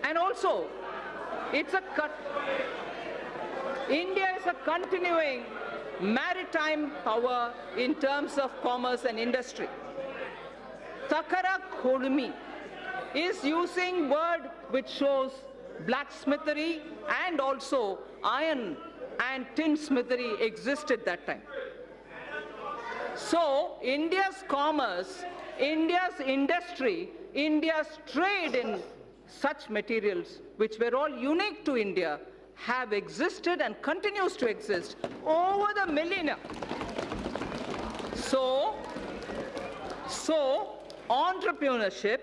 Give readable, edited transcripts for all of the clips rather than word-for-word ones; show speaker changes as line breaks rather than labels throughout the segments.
And also, India is a continuing maritime power in terms of commerce and industry. Takara Kodumi is using word which shows blacksmithery and also iron and tin smithery existed that time. So India's commerce, India's industry, India's trade in such materials which were all unique to India have existed and continues to exist over the millennia. So entrepreneurship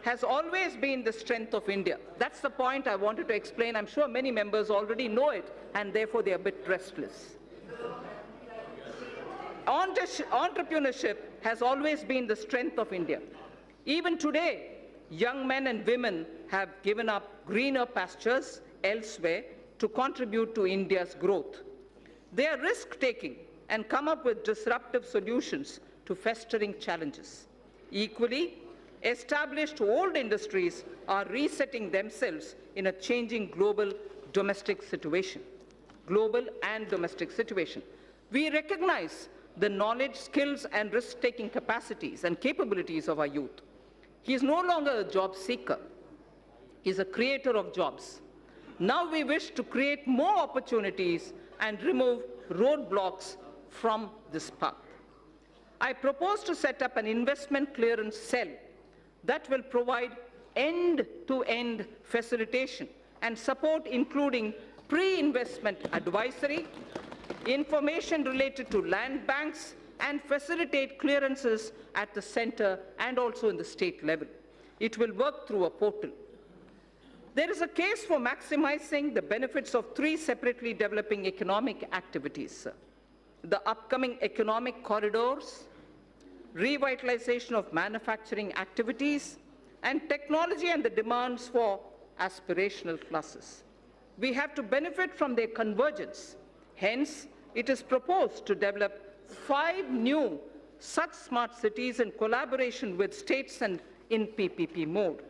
has always been the strength of India. That's the point I wanted to explain. I'm sure many members already know it, and therefore they are a bit restless. Entrepreneurship has always been the strength of India. Even today, young men and women have given up greener pastures elsewhere to contribute to India's growth. They are risk-taking and come up with disruptive solutions to festering challenges. Equally, established old industries are resetting themselves in a changing global domestic situation. Global and domestic situation. We recognize the knowledge, skills, and risk-taking capacities and capabilities of our youth. He is no longer a job seeker. He is a creator of jobs. Now we wish to create more opportunities and remove roadblocks from this path. I propose to set up an investment clearance cell that will provide end-to-end facilitation and support, including pre-investment advisory, information related to land banks, and facilitate clearances at the center and also in the state level. It will work through a portal. There is a case for maximizing the benefits of three separately developing economic activities: the upcoming economic corridors, revitalization of manufacturing activities, and technology and the demands for aspirational classes. We have to benefit from their convergence. Hence, it is proposed to develop 5 new such smart cities in collaboration with states and in PPP mode.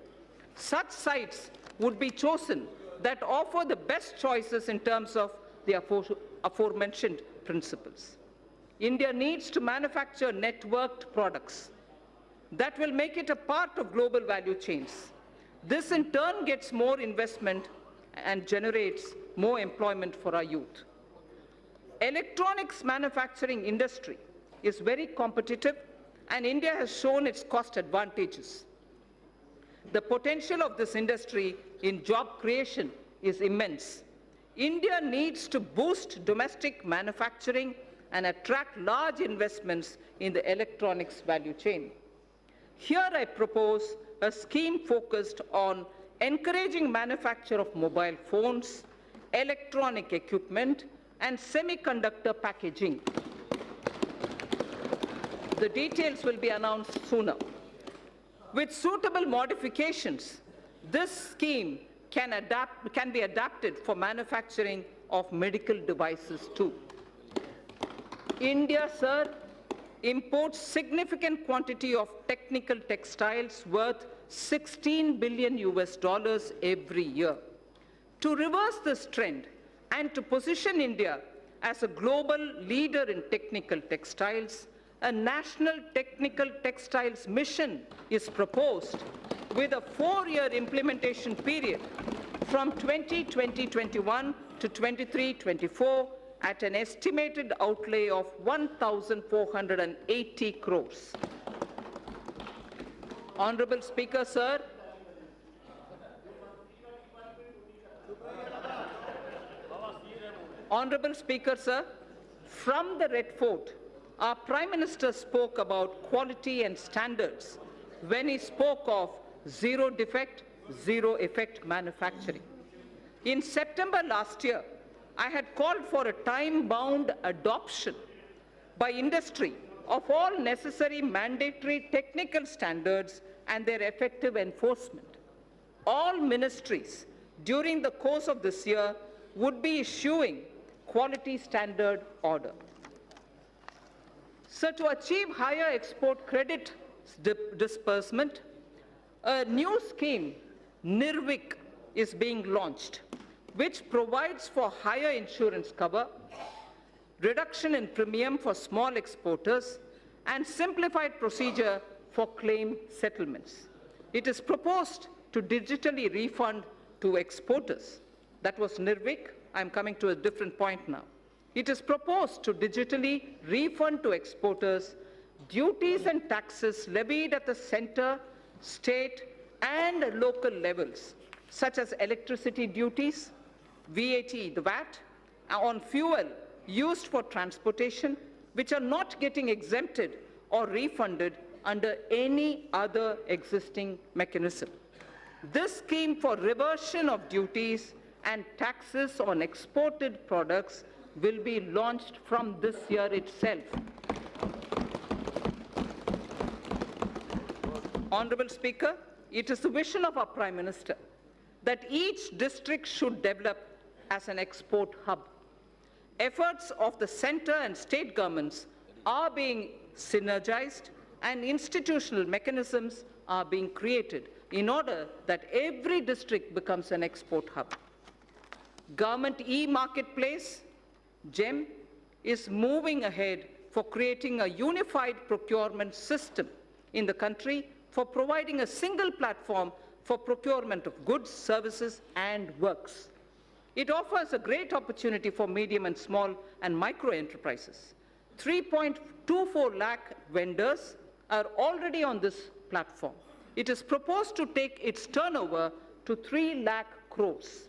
Such sites would be chosen that offer the best choices in terms of the aforementioned principles. India needs to manufacture networked products that will make it a part of global value chains. This in turn gets more investment and generates more employment for our youth. Electronics manufacturing industry is very competitive, and India has shown its cost advantages. The potential of this industry in job creation is immense. India needs to boost domestic manufacturing and attract large investments in the electronics value chain. Here I propose a scheme focused on encouraging manufacture of mobile phones, electronic equipment, and semiconductor packaging. The details will be announced sooner. With suitable modifications, this scheme can be adapted for manufacturing of medical devices too. India, sir, imports significant quantity of technical textiles worth $16 billion every year. To reverse this trend and to position India as a global leader in technical textiles, a national technical textiles mission is proposed with a 4-year implementation period from 2020-21 to 23-24 at an estimated outlay of 1,480 crores. Honorable Speaker, sir, Honorable Speaker, sir, from the Red Fort, our Prime Minister spoke about quality and standards when he spoke of zero defect, zero effect manufacturing. In September last year, I had called for a time-bound adoption by industry of all necessary mandatory technical standards and their effective enforcement. All ministries during the course of this year would be issuing quality standard order. So to achieve higher export credit disbursement, a new scheme, NIRVIC, is being launched, which provides for higher insurance cover, reduction in premium for small exporters, and simplified procedure for claim settlements. It is proposed to digitally refund to exporters. That was Nirvik. I'm coming to a different point now. It is proposed to digitally refund to exporters duties and taxes levied at the center, state, and local levels, such as electricity duties, VAT, the VAT, on fuel used for transportation, which are not getting exempted or refunded under any other existing mechanism. This scheme for reversion of duties and taxes on exported products will be launched from this year itself. Honourable Speaker, it is the vision of our Prime Minister that each district should develop as an export hub. Efforts of the centre and state governments are being synergized and institutional mechanisms are being created in order that every district becomes an export hub. Government e-marketplace, GEM, is moving ahead for creating a unified procurement system in the country for providing a single platform for procurement of goods, services, and works. It offers a great opportunity for medium and small and micro enterprises. 3.24 lakh vendors are already on this platform. It is proposed to take its turnover to 3 lakh crores.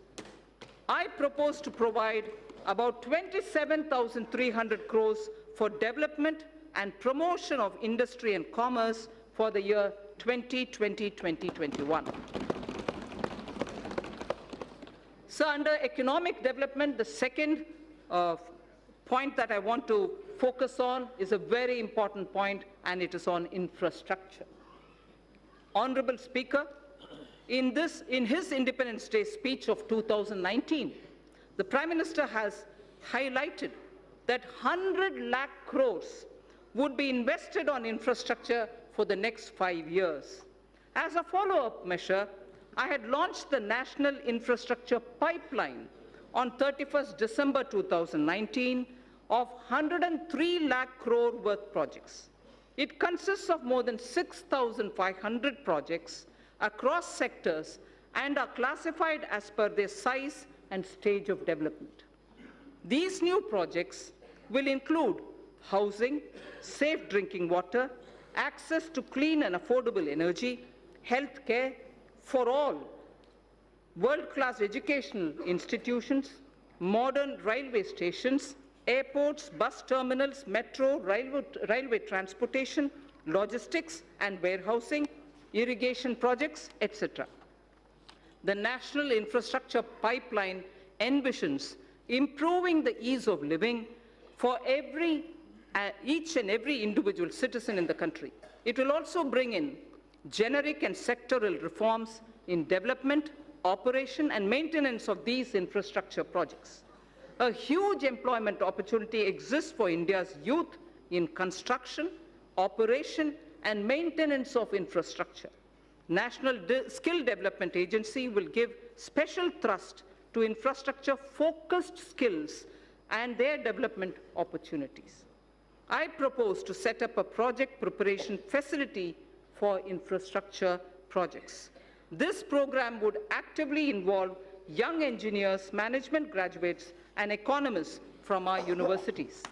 I propose to provide about 27,300 crores for development and promotion of industry and commerce for the year 2020-2021. So under economic development, the second point that I want to focus on is a very important point, and it is on infrastructure. Honourable Speaker, in his Independence Day speech of 2019, the Prime Minister has highlighted that 100 lakh crores would be invested on infrastructure for the next 5 years. As a follow-up measure, I had launched the National Infrastructure Pipeline on 31st December 2019 of 103 lakh crore worth projects. It consists of more than 6,500 projects across sectors and are classified as per their size and stage of development. These new projects will include housing, safe drinking water, access to clean and affordable energy, health care for all, world-class educational institutions, modern railway stations, airports, bus terminals, metro, railway transportation, logistics and warehousing, irrigation projects, etc. The National Infrastructure Pipeline envisions improving the ease of living for each and every individual citizen in the country. It will also bring in generic and sectoral reforms in development, operation and maintenance of these infrastructure projects. A huge employment opportunity exists for India's youth in construction, operation and maintenance of infrastructure. National Skill Development Agency will give special thrust to infrastructure-focused skills and their development opportunities. I propose to set up a project preparation facility for infrastructure projects. This program would actively involve young engineers, management graduates, and economists from our universities.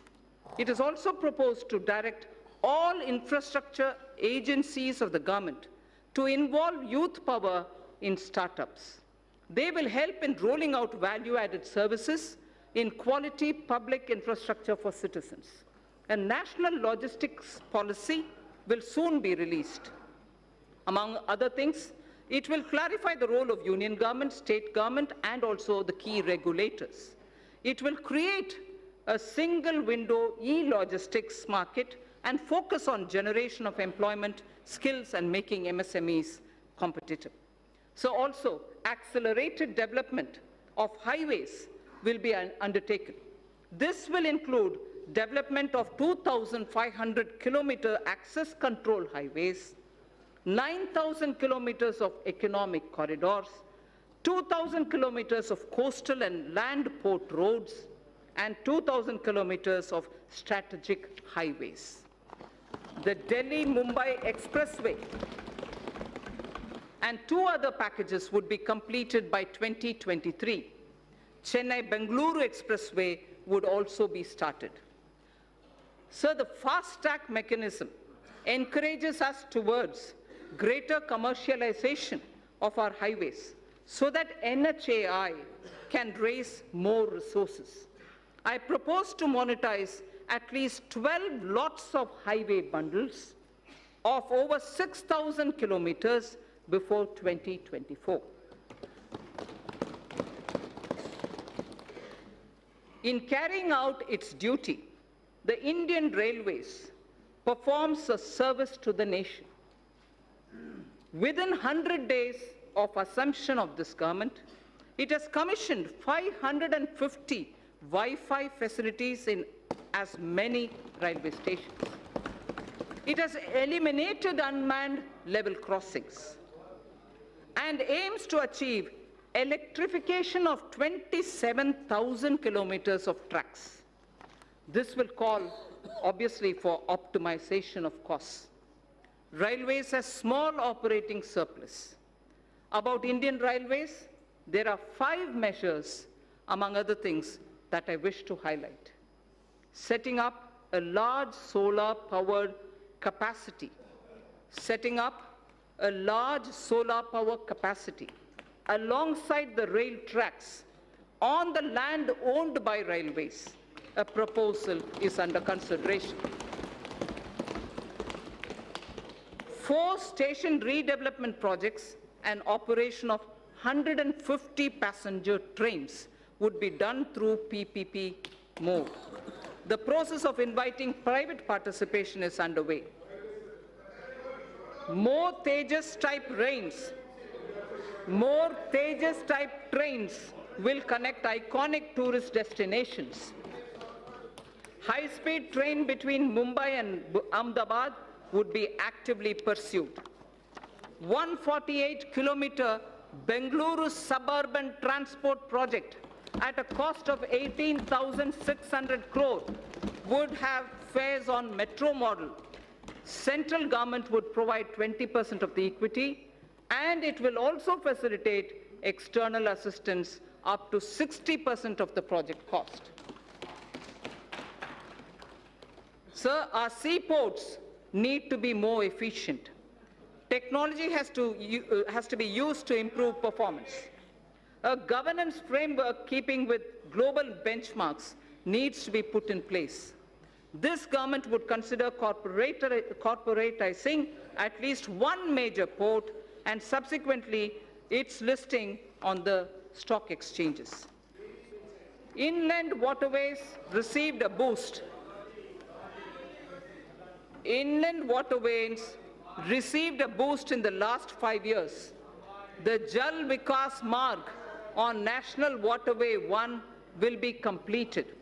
It is also proposed to direct all infrastructure agencies of the government to involve youth power in startups. They will help in rolling out value-added services in quality public infrastructure for citizens. A national logistics policy will soon be released. Among other things, it will clarify the role of union government, state government, and also the key regulators. It will create a single window e-logistics market and focus on generation of employment, skills, and making MSMEs competitive. So also, accelerated development of highways will be undertaken. This will include development of 2,500 kilometer access control highways, 9,000 kilometers of economic corridors, 2,000 kilometers of coastal and land port roads, and 2,000 kilometers of strategic highways. The Delhi-Mumbai Expressway and 2 other packages would be completed by 2023. Chennai-Bengaluru Expressway would also be started. So the fast-track mechanism encourages us towards greater commercialization of our highways so that NHAI can raise more resources. I propose to monetize at least 12 lots of highway bundles of over 6,000 kilometers before 2024. In carrying out its duty, the Indian Railways performs a service to the nation. Within 100 days of assumption of this government, it has commissioned 550 Wi-Fi facilities in as many railway stations. It has eliminated unmanned level crossings and aims to achieve electrification of 27,000 kilometers of tracks. This will call, obviously, for optimization of costs. Railways has small operating surplus. About Indian Railways, there are 5 measures, among other things, that I wish to highlight. Setting up a large solar-powered capacity. Setting up a large solar power capacity alongside the rail tracks on the land owned by railways. A proposal is under consideration. 4 station redevelopment projects and operation of 150 passenger trains would be done through PPP mode. The process of inviting private participation is underway. More Tejas-type trains will connect iconic tourist destinations. High-speed train between Mumbai and Ahmedabad would be actively pursued. 148-kilometer Bengaluru suburban transport project at a cost of 18,600 crore would have fares on metro model. Central government would provide 20% of the equity, and it will also facilitate external assistance up to 60% of the project cost. Sir, our seaports need to be more efficient. Technology has to be used to improve performance. A governance framework keeping with global benchmarks needs to be put in place. This government would consider corporatizing at least one major port and subsequently its listing on the stock exchanges. Inland waterways received a boost. Inland waterways received a boost in the last 5 years. The Jal Vikas Marg on National Waterway 1 will be completed.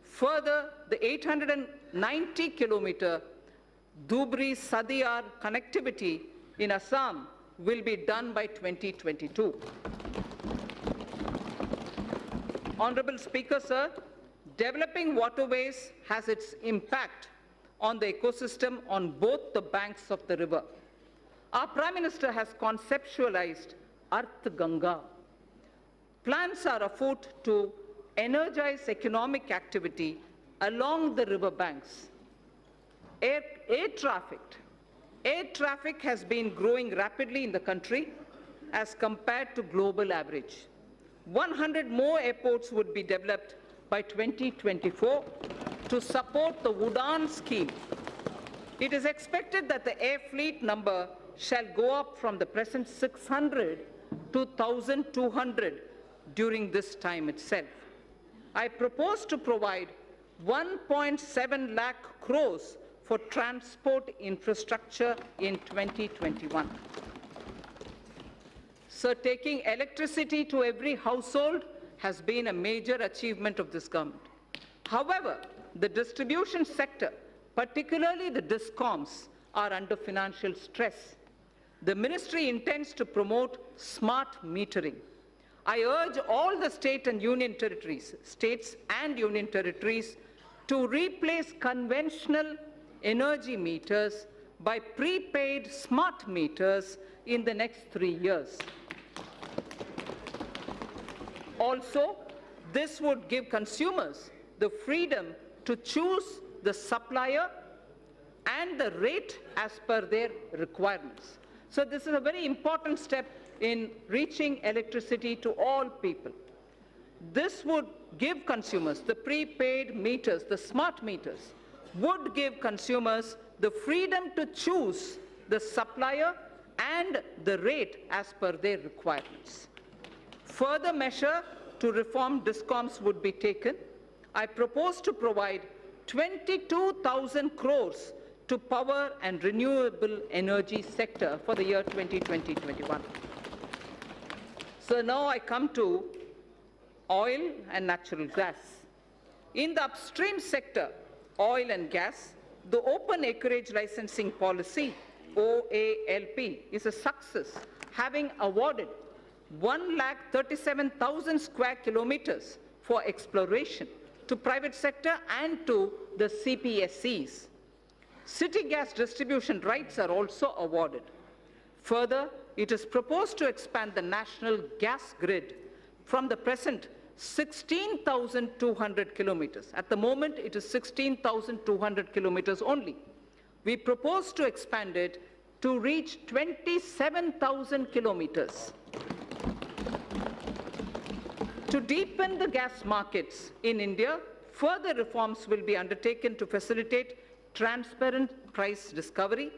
Further, the 890-kilometer Dhubri-Sadiyar connectivity in Assam will be done by 2022. Honorable Speaker, sir, developing waterways has its impact on the ecosystem on both the banks of the river. Our Prime Minister has conceptualized Arth Ganga. Plans are afoot to energize economic activity along the river banks. Air traffic has been growing rapidly in the country as compared to global average. 100 more airports would be developed by 2024 to support the Udaan scheme. It is expected that the air fleet number shall go up from the present 600 to 1,200 during this time itself. I propose to provide 1.7 lakh crores for transport infrastructure in 2021. So taking electricity to every household has been a major achievement of this government. However, the distribution sector, particularly the DISCOMs, are under financial stress. The ministry intends to promote smart metering. I urge all the states and union territories to replace conventional energy meters by prepaid smart meters in the next 3 years. Also, this would give consumers the freedom to choose the supplier and the rate as per their requirements. So this is a very important step in reaching electricity to all people. This would give consumers, the prepaid meters, the smart meters, would give consumers the freedom to choose the supplier and the rate as per their requirements. Further measure to reform DISCOMs would be taken. I propose to provide 22,000 crores to power and renewable energy sector for the year 2020-21. So now I come to oil and natural gas. In the upstream sector, oil and gas, the open acreage licensing policy, OALP, is a success, having awarded 137,000 square kilometers for exploration to private sector and to the CPSCs. City gas distribution rights are also awarded. Further, it is proposed to expand the national gas grid from the present 16,200 kilometers. At the moment, it is 16,200 kilometers only. We propose to expand it to reach 27,000 kilometers. To deepen the gas markets in India, further reforms will be undertaken to facilitate transparent price discovery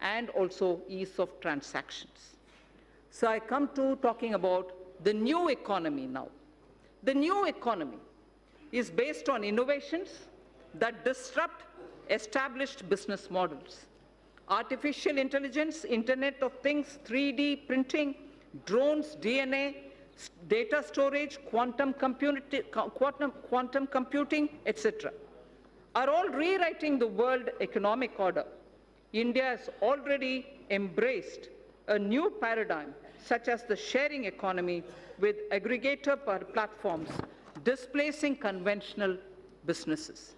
and also ease of transactions. So I come to talking about the new economy now. The new economy is based on innovations that disrupt established business models. Artificial intelligence, Internet of Things, 3D printing, drones, DNA, data storage, quantum computing, etc., are all rewriting the world economic order. India has already embraced a new paradigm, such as the sharing economy with aggregator platforms, displacing conventional businesses.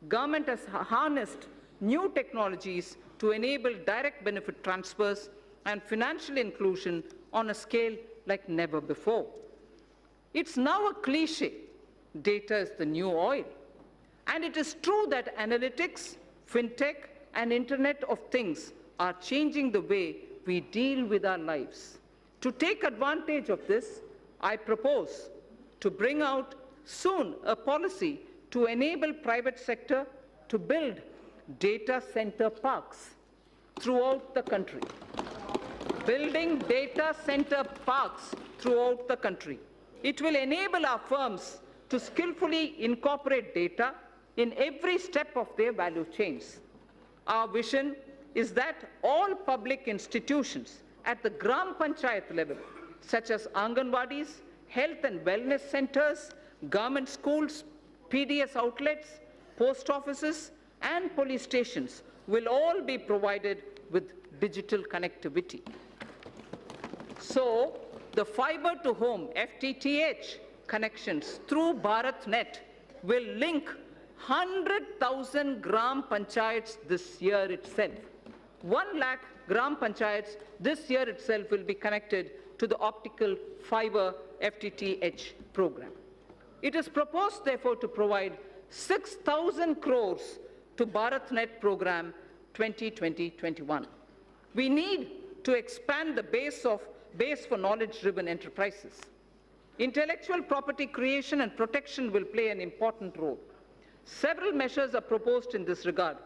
Government has harnessed new technologies to enable direct benefit transfers and financial inclusion on a scale like never before. It's now a cliche, data is the new oil. And it is true that analytics, fintech, and Internet of Things are changing the way we deal with our lives. To take advantage of this, I propose to bring out soon a policy to enable private sector to build data center parks throughout the country. Building data center parks throughout the country. It will enable our firms to skillfully incorporate data in every step of their value chains. Our vision is that all public institutions at the Gram Panchayat level, such as Anganwadis, health and wellness centers, government schools, PDS outlets, post offices, and police stations, will all be provided with digital connectivity. So, the fiber to home, FTTH, connections through BharatNet will link 100,000 Gram Panchayats this year itself. 1 lakh Gram Panchayats this year itself will be connected to the optical fiber FTTH program. It is proposed, therefore, to provide 6,000 crores to BharatNet program 2020-21. We need to expand the base for knowledge-driven enterprises. Intellectual property creation and protection will play an important role. Several measures are proposed in this regard,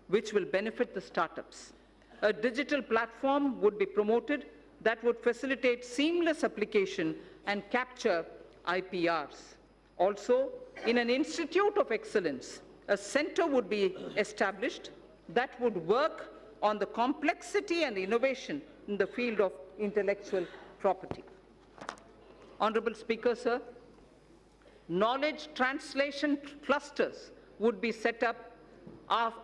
which will benefit the startups. A digital platform would be promoted that would facilitate seamless application and capture IPRs. Also, in an institute of excellence, a center would be established that would work on the complexity and innovation in the field of intellectual property. Honorable Speaker, sir, knowledge translation clusters would be set up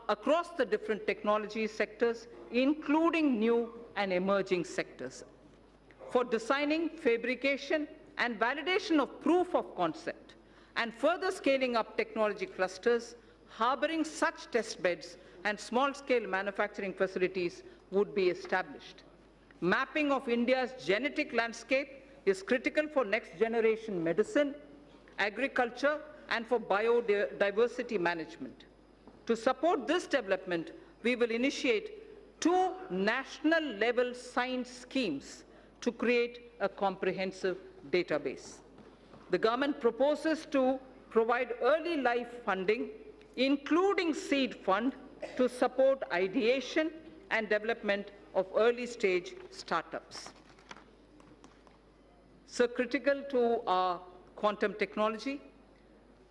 across the different technology sectors, including new and emerging sectors. For designing, fabrication, and validation of proof of concept, and further scaling up technology clusters, harboring such test beds and small-scale manufacturing facilities would be established. Mapping of India's genetic landscape is critical for next-generation medicine, agriculture, and for biodiversity management. To support this development, we will initiate 2 national-level science schemes to create a comprehensive database. The government proposes to provide early life funding, including seed fund, to support ideation and development of early-stage startups. So critical to our quantum technology.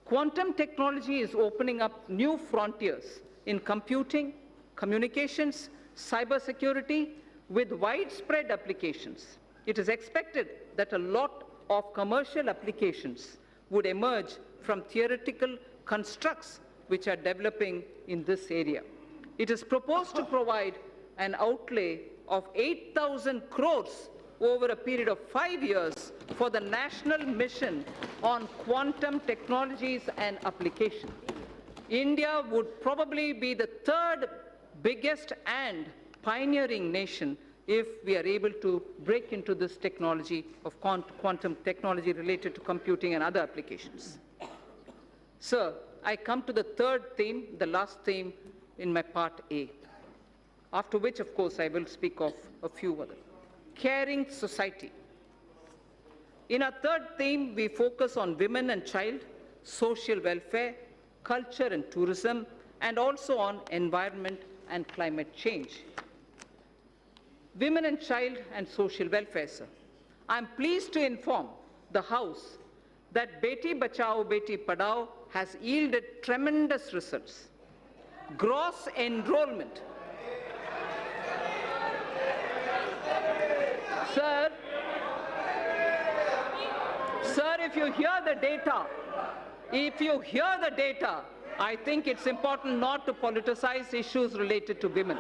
Quantum technology is opening up new frontiers in computing, communications, cybersecurity, with widespread applications. It is expected that a lot of commercial applications would emerge from theoretical constructs which are developing in this area. It is proposed to provide an outlay of 8,000 crores over a period of 5 years for the national mission on quantum technologies and application. India would probably be the 3rd biggest and pioneering nation if we are able to break into this technology of quantum technology related to computing and other applications. Sir, I come to the 3rd theme, the last theme in my part A, after which, of course, I will speak of a few others. Caring society. In our 3rd theme, we focus on women and child, social welfare, culture and tourism, and also on environment and climate change. Women and child and social welfare, sir. I am pleased to inform the House that Beti Bachao, Beti Padhao has yielded tremendous results. Gross enrollment. Sir, if you hear the data, I think it's important not to politicize issues related to women.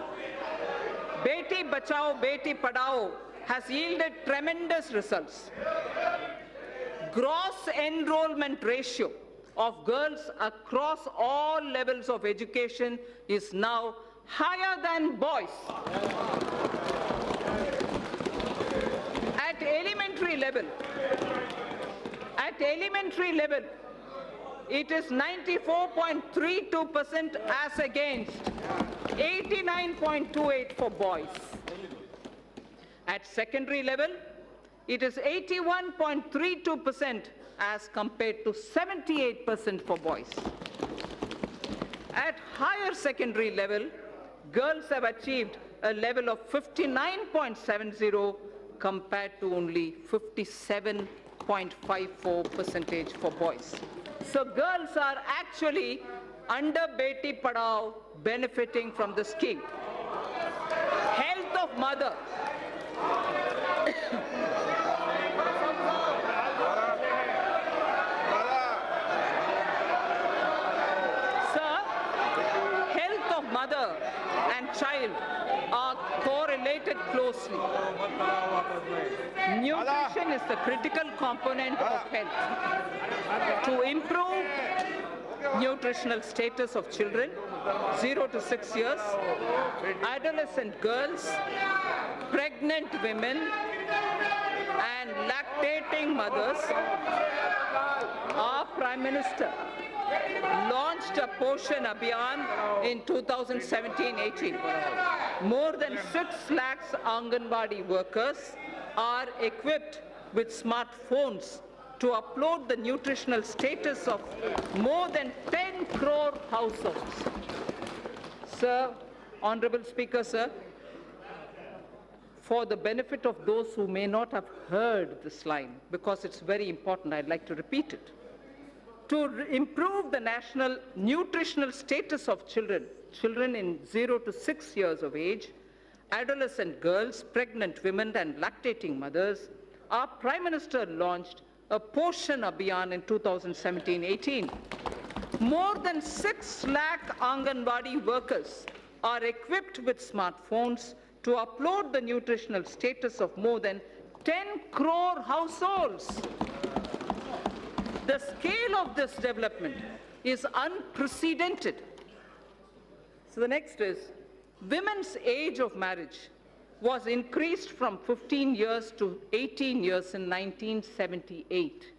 Beti Bachao, Beti Padhao has yielded tremendous results. Gross enrollment ratio of girls across all levels of education is now higher than boys. At elementary level, it is 94.32% as against 89.28% for boys. At secondary level, it is 81.32% as compared to 78% for boys. At higher secondary level, girls have achieved a level of 59.70% compared to only 57.54% for boys. So girls are actually, under Beti Padhao, benefiting from the scheme. Health of mother. Sir, health of mother and child are correlated closely. Nutrition is the critical component of health. To improve nutritional status of children 0 to 6 years, adolescent girls, pregnant women, and lactating mothers, our Prime Minister launched a Poshan Abhiyan in 2017-18. More than 6 lakhs Anganwadi workers are equipped with smartphones to upload the nutritional status of more than 10 crore households. Sir, Honorable Speaker, sir, for the benefit of those who may not have heard this line, because it's very important, I'd like to repeat it. To improve the national nutritional status of children in 0 to 6 years of age, adolescent girls, pregnant women, and lactating mothers, our Prime Minister launched a Poshan Abhiyan in 2017-18. More than 6 lakh Anganwadi workers are equipped with smartphones to upload the nutritional status of more than 10 crore households. The scale of this development is unprecedented. So the next is, women's age of marriage was increased from 15 years to 18 years in 1978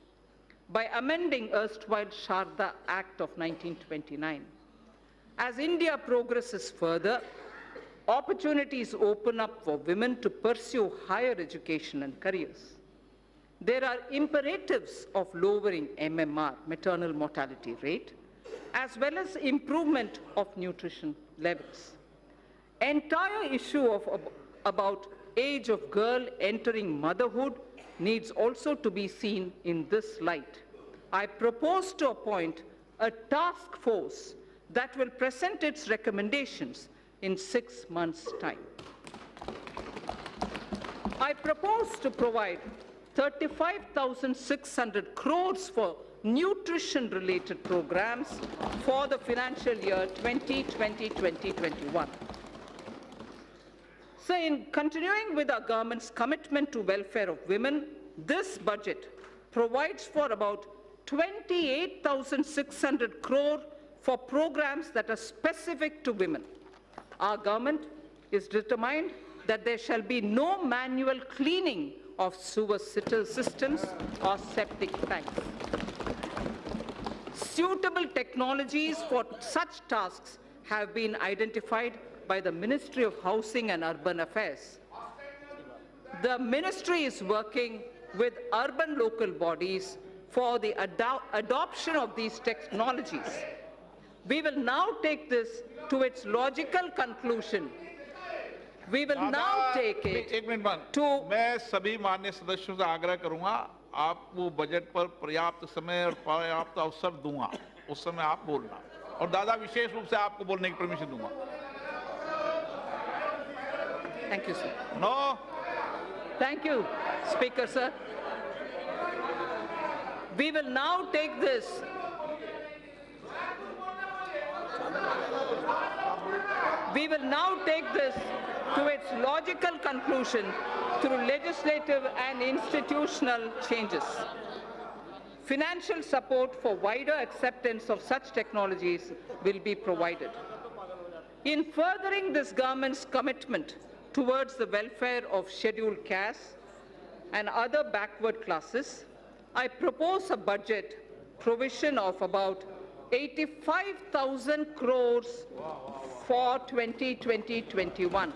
by amending erstwhile Sharda Act of 1929. As India progresses further, opportunities open up for women to pursue higher education and careers. There are imperatives of lowering MMR, maternal mortality rate, as well as improvement of nutrition levels. Entire issue about age of girl entering motherhood needs also to be seen in this light. I propose to appoint a task force that will present its recommendations in 6 months' time. I propose to provide 35,600 crores for nutrition-related programs for the financial year 2020-2021. So in continuing with our government's commitment to welfare of women, this budget provides for about 28,600 crore for programs that are specific to women. Our government is determined that there shall be no manual cleaning of sewer systems or septic tanks. Suitable technologies for such tasks have been identified by the Ministry of Housing and Urban Affairs. The ministry is working with urban local bodies for the adoption of these technologies. We will now take this to its logical conclusion. We will now take it
एक minute बंद
to
मैं सभी माननीय सदस्यों से आग्रह करूंगा आपको बजट पर पर्याप्त समय और पर्याप्त अवसर दूंगा उस समय आप बोलना और दादा विशेष रूप से आपको बोलने की परमिशन दूंगा
Thank you, sir.
No
Thank you, Speaker, sir. We will now take this. We will now take this to its logical conclusion through legislative and institutional changes. Financial support for wider acceptance of such technologies will be provided. In furthering this government's commitment towards the welfare of scheduled castes and other backward classes, I propose a budget provision of about 85,000 crores for 2020-21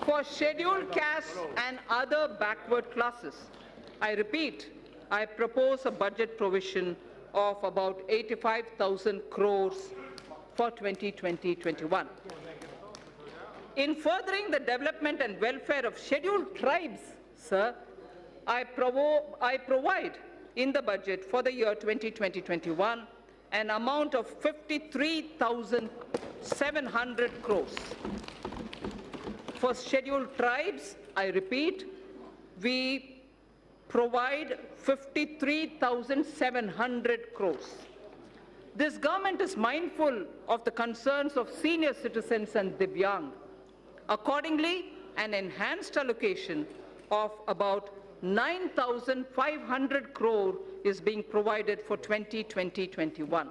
for scheduled castes and other backward classes. I repeat, I propose a budget provision of about 85,000 crores for 2020-21. In furthering the development and welfare of scheduled tribes, sir, I provide in the budget for the year 2020-21 an amount of 53,700 crores. For scheduled tribes, I repeat, we provide 53,700 crores. This government is mindful of the concerns of senior citizens and Divyang. Accordingly, an enhanced allocation of about 9,500 crore is being provided for 2020-21.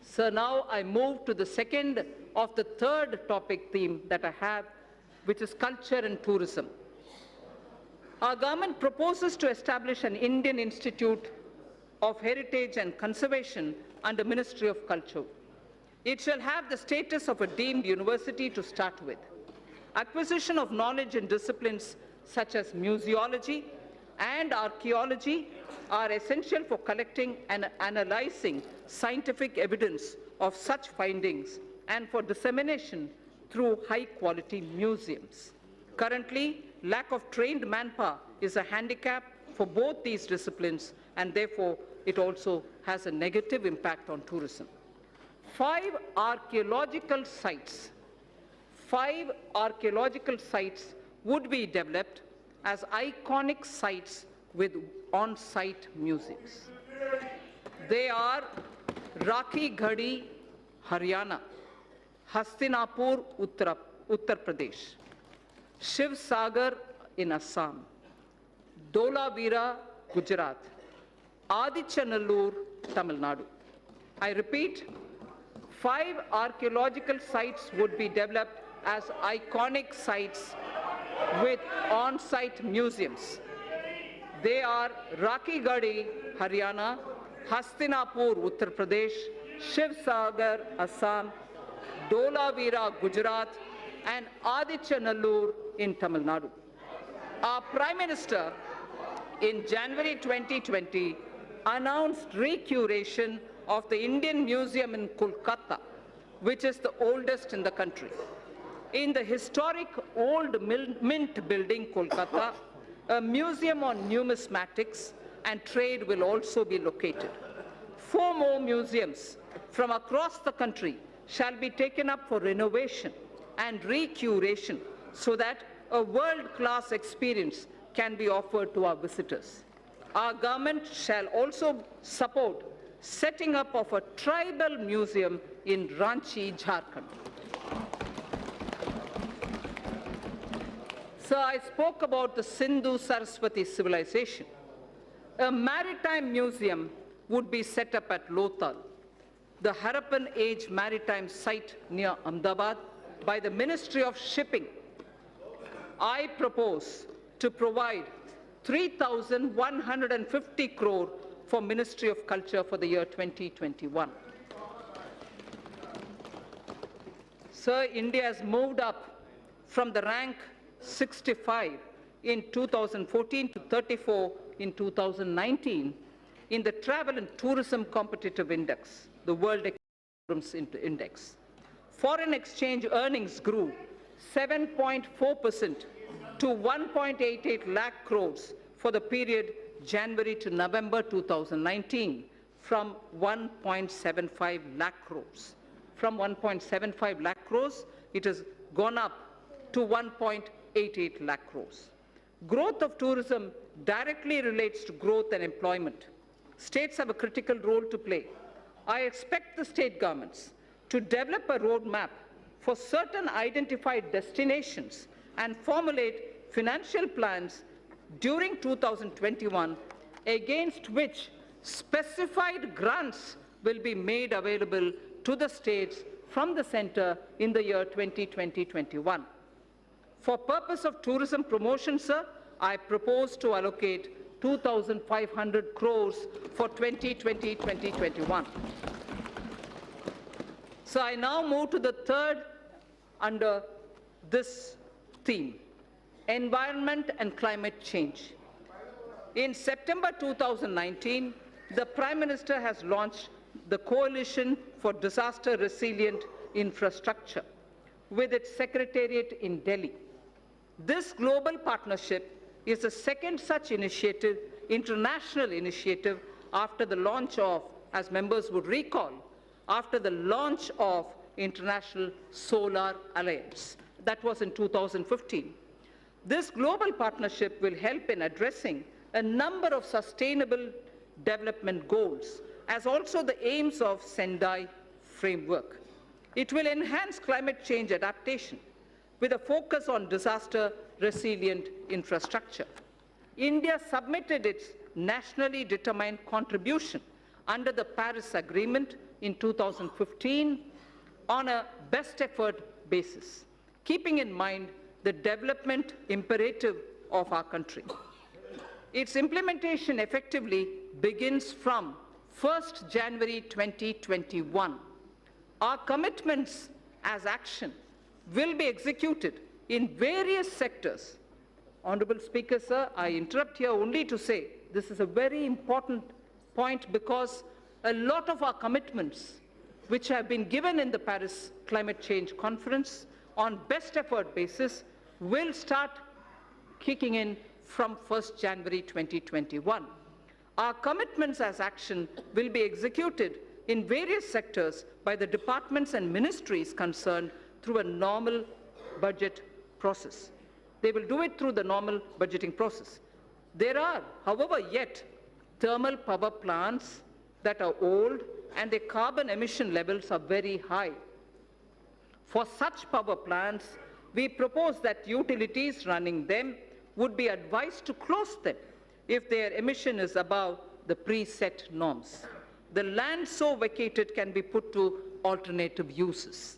So now I move to the second of the third topic theme that I have, which is culture and tourism. Our government proposes to establish an Indian Institute of Heritage and Conservation under Ministry of Culture. It shall have the status of a deemed university to start with. Acquisition of knowledge in disciplines such as museology and archaeology are essential for collecting and analyzing scientific evidence of such findings and for dissemination through high-quality museums. Currently, lack of trained manpower is a handicap for both these disciplines, and therefore it also has a negative impact on tourism. 5 archaeological sites would be developed as iconic sites with on-site museums. They are Rakhi Ghadi, Haryana; Hastinapur, Uttar Pradesh; Shiv Sagar in Assam; Dholavira, Gujarat. Adichanallur, Tamil Nadu. I repeat, 5 archaeological sites would be developed as iconic sites with on-site museums. They are Rakhigarhi, Haryana, Hastinapur, Uttar Pradesh, Shivsagar, Assam, Dholavira, Gujarat, and Adichanallur in Tamil Nadu. Our Prime Minister in January 2020 announced recuration of the Indian Museum in Kolkata, which is the oldest in the country. In the historic Old Mint building, Kolkata, a museum on numismatics and trade will also be located. 4 more museums from across the country shall be taken up for renovation and recuration so that a world-class experience can be offered to our visitors. Our government shall also support setting up of a tribal museum in Ranchi, Jharkhand. So I spoke about the Sindhu-Saraswati civilization. A maritime museum would be set up at Lothal, the Harappan age maritime site near Ahmedabad, by the Ministry of Shipping. I propose to provide 3,150 crore for Ministry of Culture for the year 2021. Sir, India has moved up from the rank 65 in 2014 to 34 in 2019 in the Travel and Tourism Competitive Index, the World Economic Index. Foreign exchange earnings grew 7.4% to 1.88 lakh crores for the period January to November 2019 from 1.75 lakh crores. From 1.75 lakh crores, it has gone up to 1.88 lakh crores. Growth of tourism directly relates to growth and employment. States have a critical role to play. I expect the state governments to develop a roadmap for certain identified destinations and formulate financial plans during 2021 against which specified grants will be made available to the states from the center in the year 2020-21. For purpose of tourism promotion, sir, I propose to allocate 2,500 crores for 2020-2021. So I now move to the third under this theme, environment and climate change. In September 2019, the Prime Minister has launched the Coalition for Disaster Resilient Infrastructure with its secretariat in Delhi. This global partnership is the second such initiative, international initiative, after the launch of, as members would recall, after the launch of International Solar Alliance. That was in 2015. This global partnership will help in addressing a number of sustainable development goals, as also the aims of Sendai framework. It will enhance climate change adaptation with a focus on disaster-resilient infrastructure. India submitted its nationally determined contribution under the Paris Agreement in 2015 on a best effort basis, keeping in mind the development imperative of our country. Its implementation effectively begins from 1st January 2021. Our commitments as action will be executed in various sectors. Honorable Speaker, sir, I interrupt here only to say this is a very important point because a lot of our commitments which have been given in the Paris Climate Change Conference on best effort basis will start kicking in from 1st January 2021. Our commitments as action will be executed in various sectors by the departments and ministries concerned through a normal budget process. They will do it through the normal budgeting process. There are, however, yet thermal power plants that are old and their carbon emission levels are very high. For such power plants, we propose that utilities running them would be advised to close them if their emission is above the preset norms. The land so vacated can be put to alternative uses.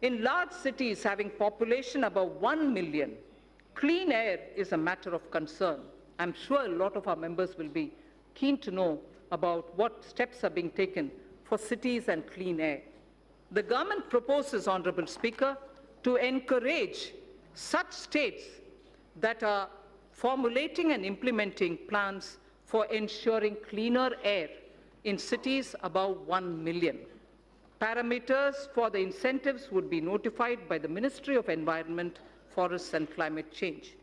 In large cities having population above 1 million, clean air is a matter of concern. I'm sure a lot of our members will be keen to know about what steps are being taken for cities and clean air. The government proposes, Honorable Speaker, to encourage such states that are formulating and implementing plans for ensuring cleaner air in cities above 1 million. Parameters for the incentives would be notified by the Ministry of Environment, Forests and Climate Change.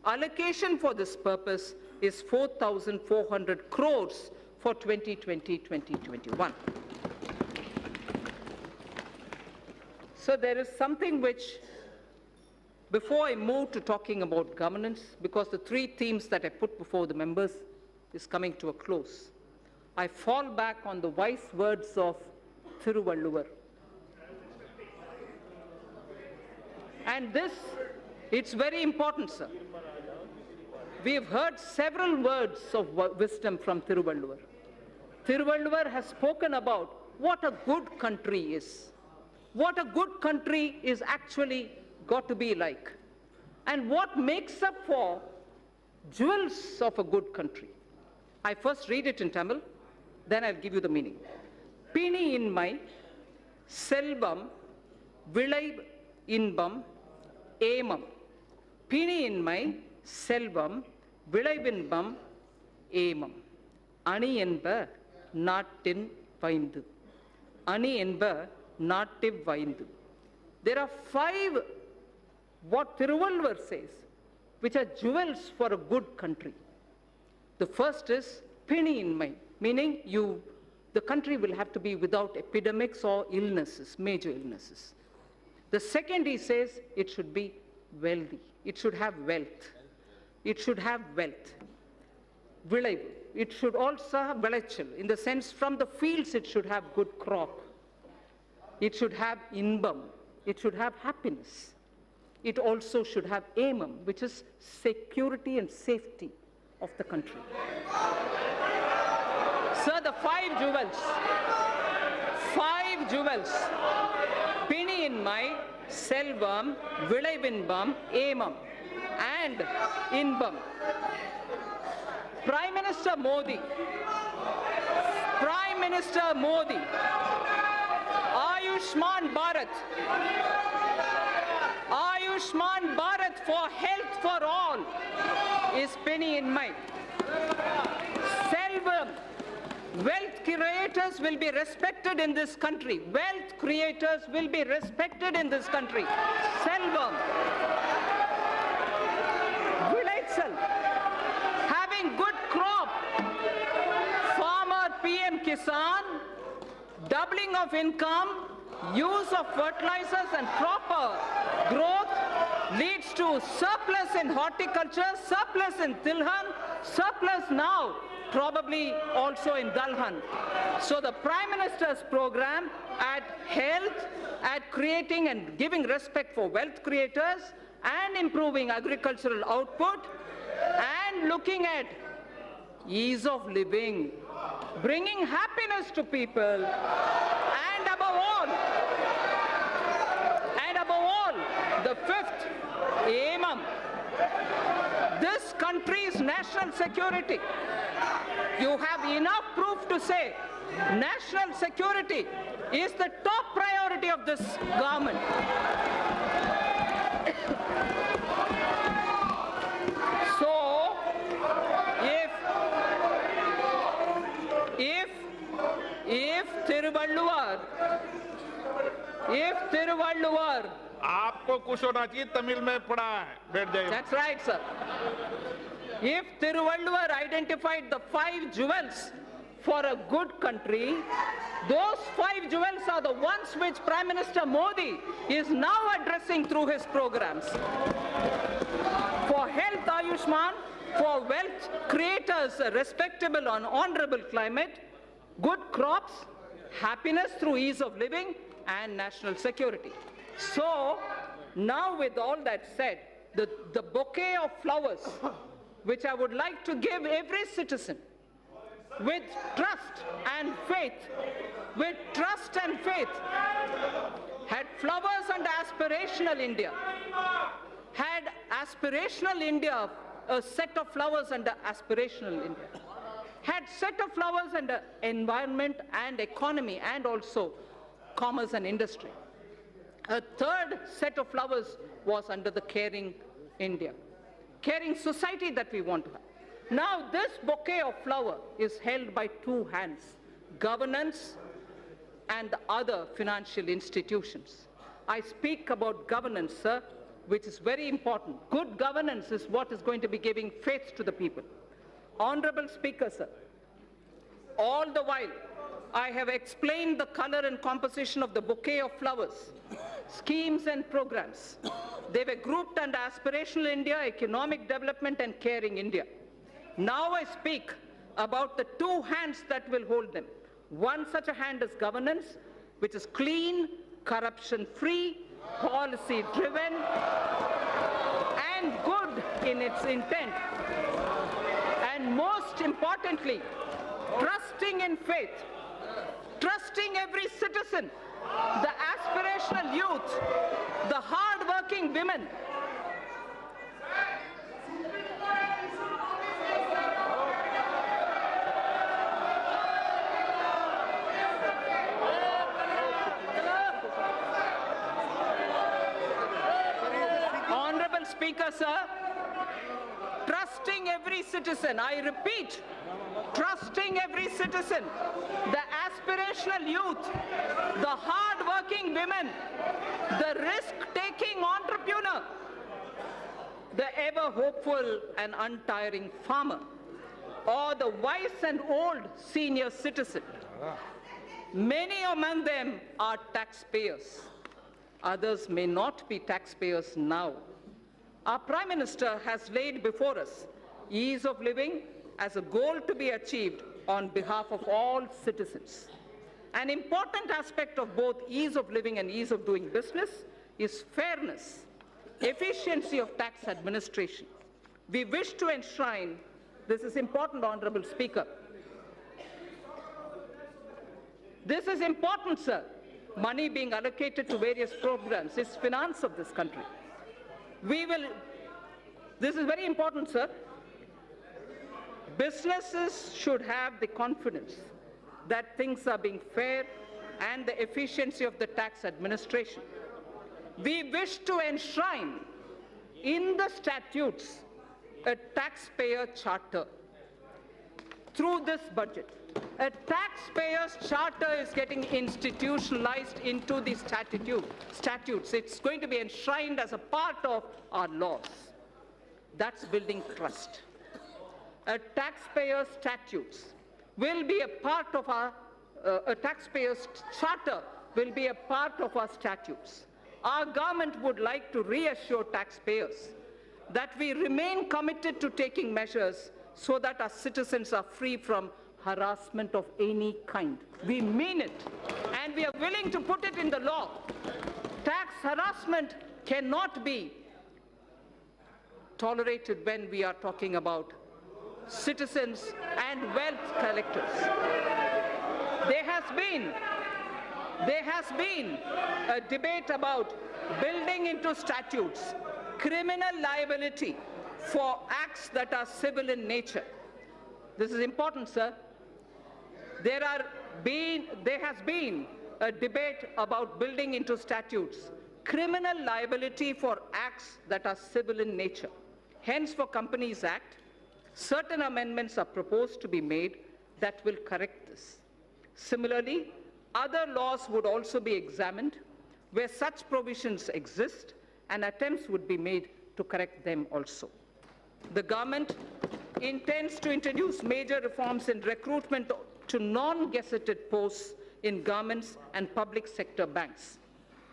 Allocation for this purpose is 4,400 crores for 2020-2021. So there is something which, before I move to talking about governance, because the three themes that I put before the members is coming to a close, I fall back on the wise words of Thiruvalluvar. And this, it's very important, sir. We have heard several words of wisdom from Thiruvalluvar. Thiruvalluvar has spoken about what a good country is, what a good country is actually got to be like, and what makes up for jewels of a good country. I first read it in Tamil, then I'll give you the meaning. Pini inmai, selvam, vilai inbam, ஏமம். பிணியின்மை, செல்வம், விளைவின்பம், ஏமம். அணி என்ப நாட்டின் வைந்து. அணி என்ப native வைந்து. There are 5, what Thiruvalluvar says, which are jewels for a good country. The first is பிணியின்மை, meaning the country will have to be without epidemics or illnesses, major illnesses. The second, he says, it should be wealthy. It should have wealth. It should have wealth. Vilaivu. It should also have vilachal. In the sense, from the fields, it should have good crop. It should have inbam. It should have happiness. It also should have aimam, which is security and safety of the country. Sir, the 5 jewels. 5 jewels. Piniinmai, Selvam, Vilaivinbam, Aimam, and Inbam. Prime Minister Modi, Ayushman Bharat for health for all is Piniinmai. Selvam. Wealth creators will be respected in this country. Wealth creators will be respected in this country. Selvam. Vilaichal. Having good crop. Farmer PM Kisan. Doubling of income. Use of fertilizers and proper growth leads to surplus in horticulture, surplus in Tilhan, surplus now probably also in Dalhan. So the Prime Minister's program at health, at creating and giving respect for wealth creators and improving agricultural output and looking at ease of living, bringing happiness to people, and above all, the 5th, aimam, this country's national security. You have enough proof to say national security is the top priority of this government. So, if Thiruvalluvar,
आपको कुछ होना चाहिए, तमिल में पढ़ा है, बैठ जाइए.
That's right, sir. If Thiruvalluvar identified the 5 jewels for a good country, those 5 jewels are the ones which Prime Minister Modi is now addressing through his programs. For health, Ayushman, for wealth creators, a respectable and honorable climate, good crops, happiness through ease of living, and national security. So, now with all that said, the bouquet of flowers which I would like to give every citizen with trust and faith, had flowers under aspirational India, had aspirational India, a set of flowers under aspirational India, had set of flowers under environment and economy and also commerce and industry. A third set of flowers was under the caring India, caring society that we want to have. Now this bouquet of flower is held by two hands, governance and other financial institutions. I speak about governance, sir, which is very important. Good governance is what is going to be giving faith to the people. Honorable Speaker, sir, all the while I have explained the color and composition of the bouquet of flowers, schemes and programs. They were grouped under aspirational India, economic development and caring India. Now I speak about the two hands that will hold them. One such a hand is governance, which is clean, corruption-free, policy-driven, and good in its intent. And most importantly, trusting in faith, trusting every citizen, the aspirational youth, the hard-working women. Honorable Speaker, sir, trusting every citizen, I repeat, trusting every citizen, the aspirational youth, the hard-working women, the risk-taking entrepreneur, the ever-hopeful and untiring farmer, or the wise and old senior citizen. Many among them are taxpayers. Others may not be taxpayers now. Our Prime Minister has laid before us ease of living as a goal to be achieved on behalf of all citizens. An important aspect of both ease of living and ease of doing business is fairness, efficiency of tax administration. We wish to enshrine, this is important, Honorable Speaker. This is important, sir. Money being allocated to various programs is finance of this country. This is very important, sir. Businesses should have the confidence that things are being fair and the efficiency of the tax administration. We wish to enshrine in the statutes a taxpayer charter. Through this budget, a taxpayer's charter is getting institutionalized into the statutes. It's going to be enshrined as a part of our laws. That's building trust. A taxpayer's statutes will be a part of our, a taxpayer's charter will be a part of our statutes. Our government would like to reassure taxpayers that we remain committed to taking measures so that our citizens are free from harassment of any kind. We mean it, and we are willing to put it in the law. Tax harassment cannot be tolerated when we are talking about citizens and wealth collectors. There has been a debate about building into statutes criminal liability for acts that are civil in nature. This is important, sir. There has been a debate about building into statutes criminal liability for acts that are civil in nature. Hence, for Companies Act, certain amendments are proposed to be made that will correct this. Similarly, other laws would also be examined where such provisions exist, and attempts would be made to correct them also. The government intends to introduce major reforms in recruitment to non-gazetted posts in governments and public sector banks.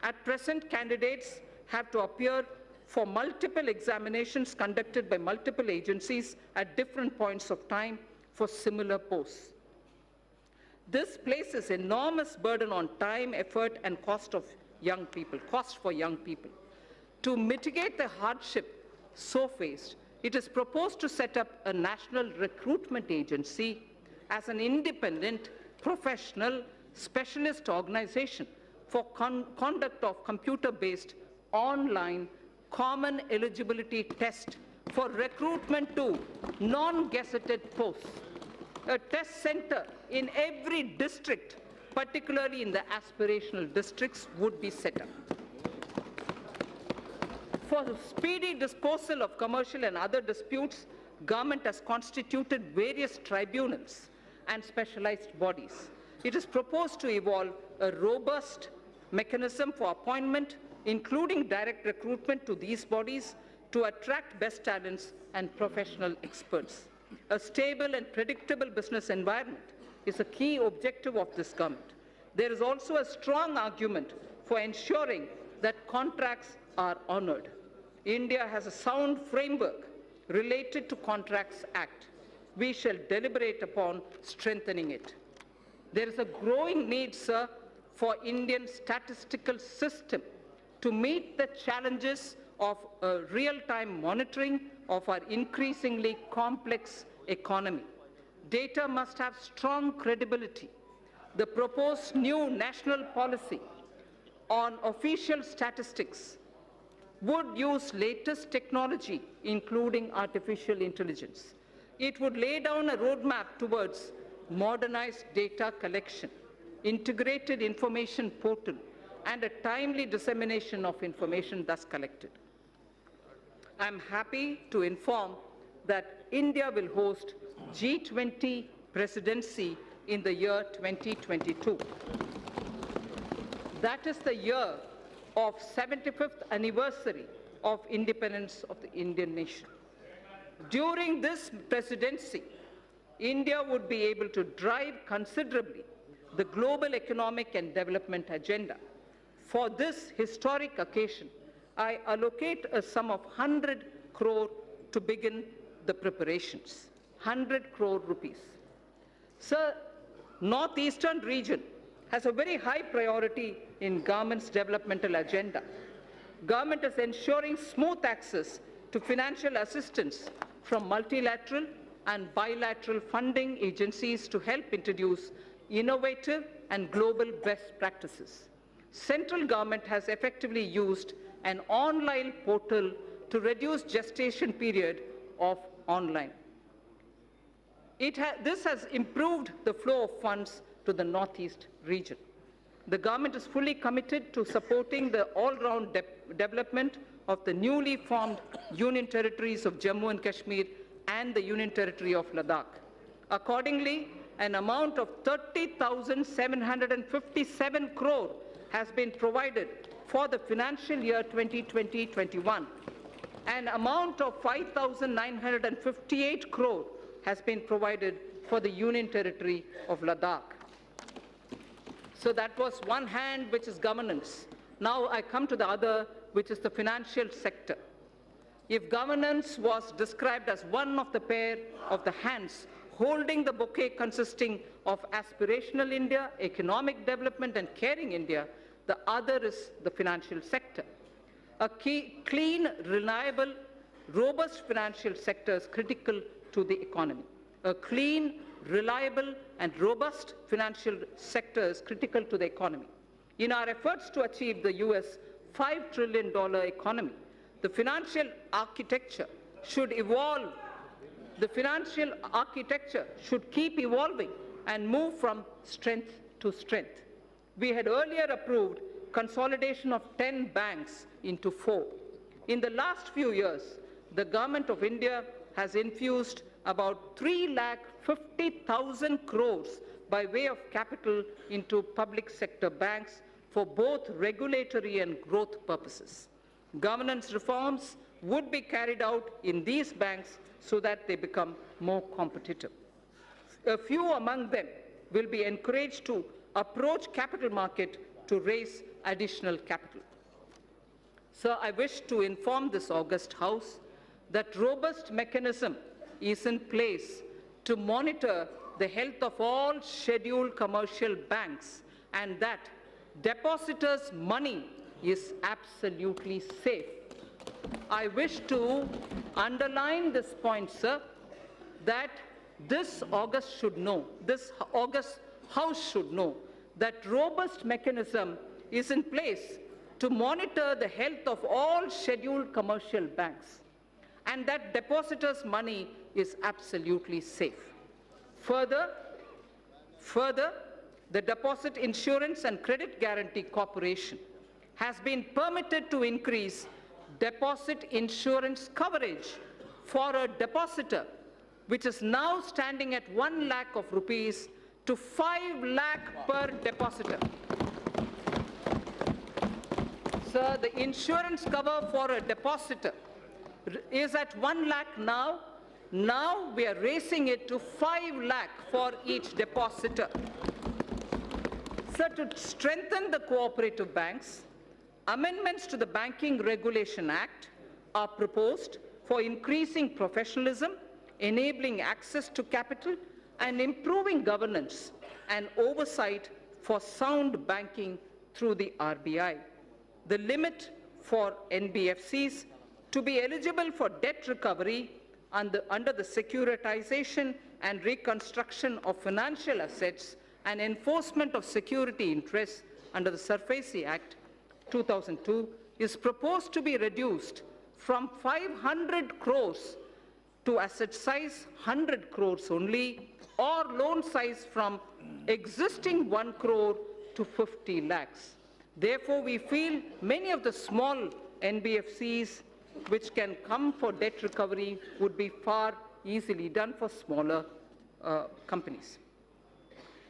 At present, candidates have to appear for multiple examinations conducted by multiple agencies at different points of time for similar posts. This places enormous burden on time, effort, and cost for young people. To mitigate the hardship so faced, It is proposed to set up a national recruitment agency as an independent, professional, specialist organization for conduct of computer-based online common eligibility test for recruitment to non-gazetted posts. A test center in every district, particularly in the aspirational districts, would be set up. For speedy disposal of commercial and other disputes, government has constituted various tribunals and specialized bodies. It is proposed to evolve a robust mechanism for appointment, including direct recruitment to these bodies to attract best talents and professional experts. A stable and predictable business environment is a key objective of this government. There is also a strong argument for ensuring that contracts are honored. India has a sound framework related to Contracts Act. We shall deliberate upon strengthening it. There is a growing need, sir, for Indian statistical system to meet the challenges of real-time monitoring of our increasingly complex economy. Data must have strong credibility. The proposed new national policy on official statistics would use latest technology, including artificial intelligence. It would lay down a roadmap towards modernized data collection, integrated information portal, and a timely dissemination of information thus collected. I am happy to inform that India will host G20 presidency in the year 2022. That is the year of 75th anniversary of independence of the Indian nation. During this presidency, India would be able to drive considerably the global economic and development agenda. For this historic occasion, I allocate a sum of 100 crore to begin the preparations. 100 crore rupees. Sir, northeastern region has a very high priority in government's developmental agenda. Government is ensuring smooth access to financial assistance from multilateral and bilateral funding agencies to help introduce innovative and global best practices. Central government has effectively used an online portal to reduce gestation period of online. This has improved the flow of funds to the Northeast region. The government is fully committed to supporting the all-round development of the newly formed Union Territories of Jammu and Kashmir and the Union Territory of Ladakh. Accordingly, an amount of 30,757 crore has been provided for the financial year 2020-21. An amount of 5,958 crore has been provided for the Union Territory of Ladakh. So that was one hand, which is governance. Now I come to the other, which is the financial sector. If governance was described as one of the pair of the hands holding the bouquet consisting of aspirational India, economic development, and caring India, the other is the financial sector. A clean, reliable, robust financial sector is critical to the economy. A clean, reliable, and robust financial sector is critical to the economy. In our efforts to achieve the US $5 trillion economy, the financial architecture should evolve. The financial architecture should keep evolving and move from strength to strength. We had earlier approved consolidation of 10 banks into 4. In the last few years, the Government of India has infused about 3,50,000 crores by way of capital into public sector banks for both regulatory and growth purposes. Governance reforms would be carried out in these banks so that they become more competitive. A few among them will be encouraged to approach capital market to raise additional capital. Sir, I wish to inform this august House that robust mechanism is in place to monitor the health of all scheduled commercial banks and that depositors' money is absolutely safe. I wish to underline this point, sir, that this August House should know that robust mechanism is in place to monitor the health of all scheduled commercial banks and that depositors' money is absolutely safe. Further, the Deposit Insurance and Credit Guarantee Corporation has been permitted to increase deposit insurance coverage for a depositor, which is now standing at 1 lakh of rupees to 5 lakh per depositor. Sir, the insurance cover for a depositor is at 1 lakh now. Now we are raising it to 5 lakh for each depositor. Sir, to strengthen the cooperative banks, amendments to the Banking Regulation Act are proposed for increasing professionalism, enabling access to capital, and improving governance and oversight for sound banking through the RBI. The limit for NBFCs to be eligible for debt recovery under the Securitization and Reconstruction of Financial Assets and Enforcement of Security Interests under the SARFAESI Act 2002 is proposed to be reduced from 500 crores to asset size 100 crores only, or loan size from existing 1 crore to 50 lakhs. Therefore, we feel many of the small NBFCs which can come for debt recovery would be far easily done for smaller companies.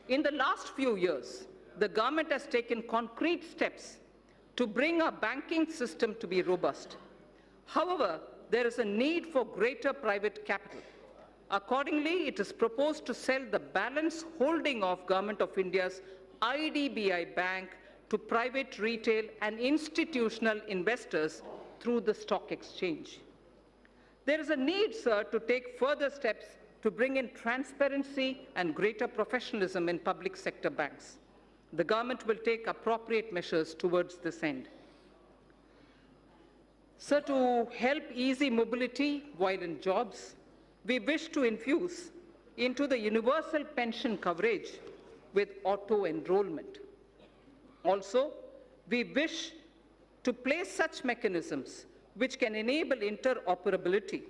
In the last few years, the government has taken concrete steps to bring our banking system to be robust. However, there is a need for greater private capital. Accordingly, it is proposed to sell the balance holding of Government of India's IDBI Bank to private, retail, and institutional investors through the stock exchange. There is a need, sir, to take further steps to bring in transparency and greater professionalism in public sector banks. The government will take appropriate measures towards this end. Sir, to help easy mobility while in jobs, we wish to infuse into the universal pension coverage with auto-enrollment. Also, we wish to place such mechanisms which can enable interoperability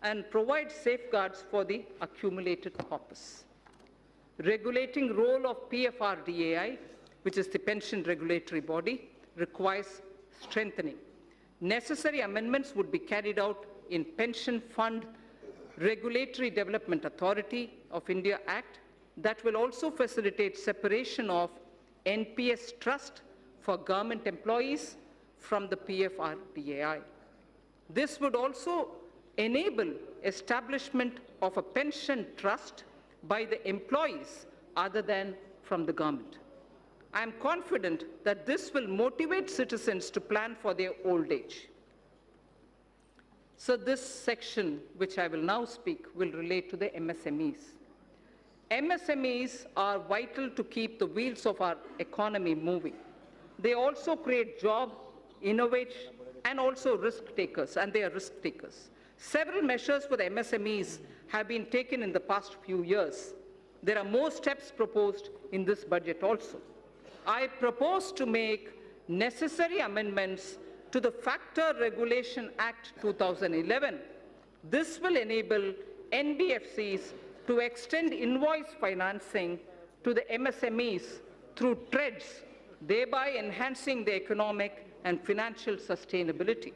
and provide safeguards for the accumulated corpus. Regulating role of PFRDAI, which is the pension regulatory body, requires strengthening. Necessary amendments would be carried out in Pension Fund Regulatory Development Authority of India Act that will also facilitate separation of NPS trust for government employees from the PFRDAI. This would also enable establishment of a pension trust by the employees other than from the government. I am confident that this will motivate citizens to plan for their old age. So this section, which I will now speak, will relate to the MSMEs. MSMEs are vital to keep the wheels of our economy moving. They also create jobs, innovate, and also risk takers, and they are risk takers. Several measures for the MSMEs have been taken in the past few years. There are more steps proposed in this budget also. I propose to make necessary amendments to the Factor Regulation Act 2011. This will enable NBFCs to extend invoice financing to the MSMEs through TREDS, thereby enhancing the economic and financial sustainability.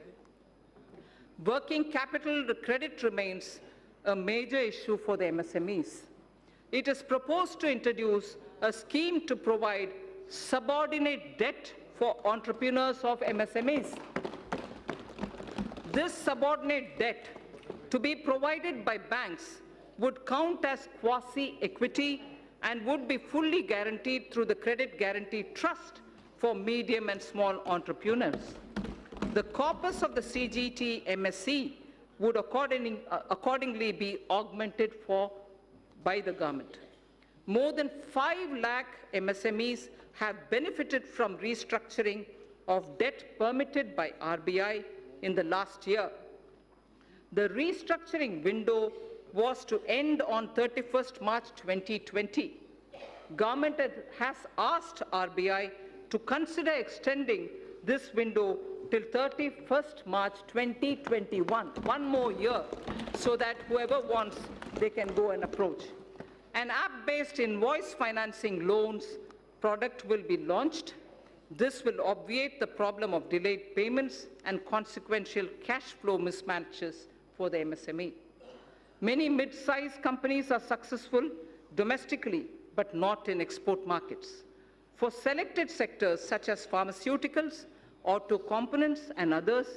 Working capital credit remains a major issue for the MSMEs. It is proposed to introduce a scheme to provide subordinate debt for entrepreneurs of MSMEs. This subordinate debt to be provided by banks would count as quasi-equity and would be fully guaranteed through the Credit Guarantee Trust for medium and small entrepreneurs. The corpus of the CGT MSC would accordingly be augmented by the government. More than 5 lakh MSMEs have benefited from restructuring of debt permitted by RBI in the last year. The restructuring window was to end on 31st March 2020. Government has asked RBI to consider extending this window till 31st March 2021, one more year, so that whoever wants, they can go and approach. An app-based invoice financing loans product will be launched. This will obviate the problem of delayed payments and consequential cash flow mismatches for the MSME. Many mid-sized companies are successful domestically, but not in export markets. For selected sectors such as pharmaceuticals, auto components, and others,